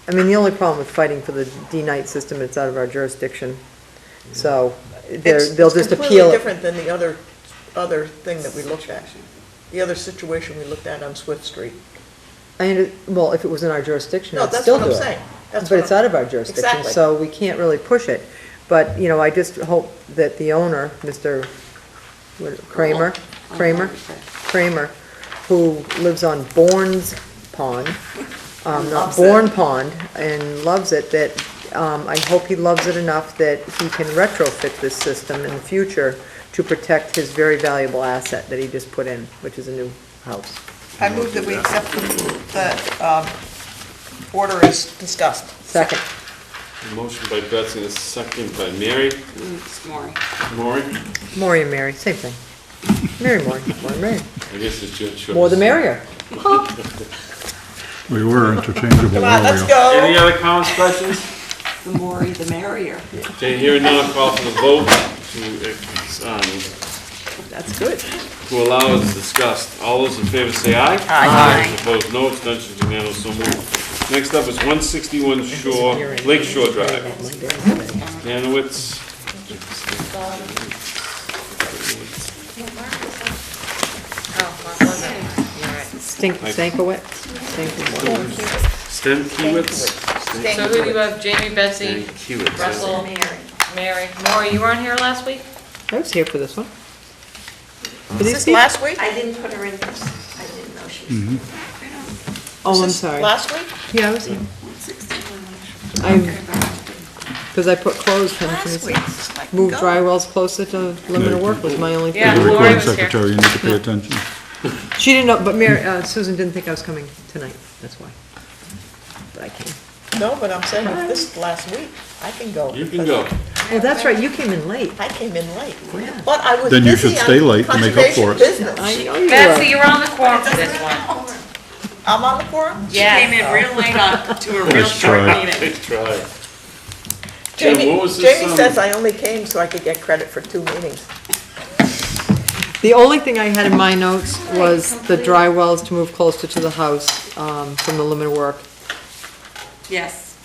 I mean, the only problem with fighting for the D-night system, it's out of our jurisdiction. So they'll just It's appeal completely it. different than the other thing that we looked at, the other situation we looked at on Swift Street. Well, if it was in our jurisdiction, No, I'd that's still what do I'm it. saying. That's But what it's I'm- out of our jurisdiction, Exactly. so we can't really push it. But, I just hope that the owner, Mr. Kramer, who lives on Bourne's Pond, not Loves Bourne it. Pond, and loves it, that, I hope he loves it enough that he can retrofit this system in the future to protect his very valuable asset that he just put in, which is a new house. I move that we accept the order as discussed. Second. Motion by Betsy and a second by Mary. It's Maury. Maury? Maury and Mary, same thing. Mary, Maury, Mary. I guess it's your choice. More the merrier. We were interchangeable Come on, let's earlier. Any go. other comments, questions? The Maury, the merrier. Okay, hearing none, I'll call for the vote That's good. to allow as discussed. All those in favor say aye. Aye. Opposed, no. Abstentions, unanimous, so moved. Next up is 161 Lake Shore Drive. Danowitz. Oh, Mark wasn't. You're right. Stankowitz? So who do you have? Jamie, Betsy, Stankiewicz. Russell, Mary. Maury, you weren't here last week? I was here for this one. Was this last week? I didn't put her in this. I didn't know she was. Oh, I'm Was this sorry. Last week? Yeah, I was here. Because I put closed pensions. Move dry wells closer to limit of work was my only thing. Yeah, The Lori recording was here. secretary, you need to pay attention. She didn't know, but Susan didn't think I was coming tonight, that's why. But I came. No, but I'm saying if this is last week, I can go. You can go. Oh, that's right, you came in late. I came in late. Yeah. But I was Then you busy should on stay late to make up for it. conservation business. I know you Betsy, were. you're on the quorum for this one. I'm on the quorum? She came in real late to a real Nice short try. meeting. Nice try. Jim, Jamie what was this, Jamie says I only came so I could get credit for 2 meetings. The only thing I had in my notes was the dry wells to move closer to the house from the limit of work. Yes.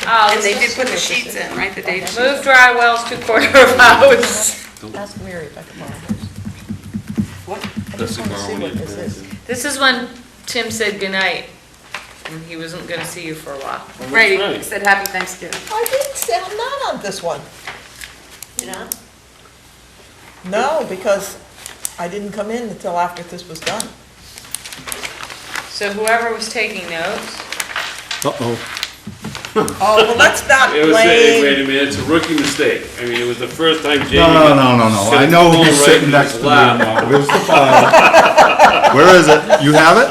Oh, And they did put the sheets in, right, the date sheet? Move dry wells to corner of house. Ask Mary if I can borrow hers. That's I want to see what this is. This is when Tim said goodnight, and he wasn't gonna see you for a while. Right, right. he said happy Thanksgiving. I didn't say, I'm not on this one. You know? No, because I didn't come in until after this was done. So whoever was taking notes, Uh-oh. Oh, well, let's not It was, blame. wait a minute, it's a rookie mistake. I mean, it was the first time Jamie. No. I know Phone who's right sitting in next his to me. lap. Where's the file? Where is it? You have it?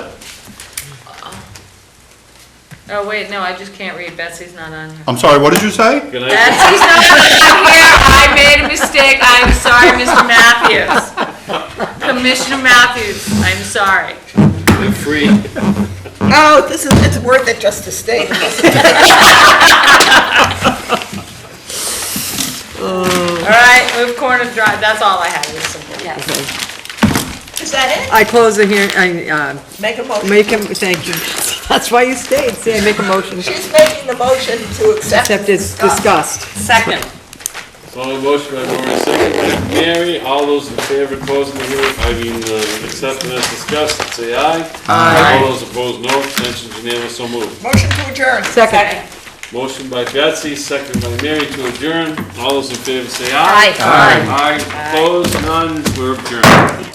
oh wait, no, I just can't read, Betsy's not on here. I'm sorry, what did you say? Good night. Betsy's not on here, I made a mistake, I'm sorry, Mr. Matthews. Commissioner Matthews, I'm sorry. They're free. Oh, it's worth it just to stay. All right, move corner drive, that's all I had, it was simple. Yes. Is that it? I close the hearing, Make a motion. make him, thank you. That's why you stayed. See, I make a motion. She's making the motion to accept. Except it's discussed. Second. So a motion by Maureen, second by Mary. All those in favor of closing the hearing, accepting as discussed, say aye. Aye. All those opposed, no. Abstentions, unanimous, so moved. Motion to adjourn. Second. Motion by Betsy, second by Mary to adjourn. All those in favor say aye. Aye. Aye. Opposed, none, we're adjourned.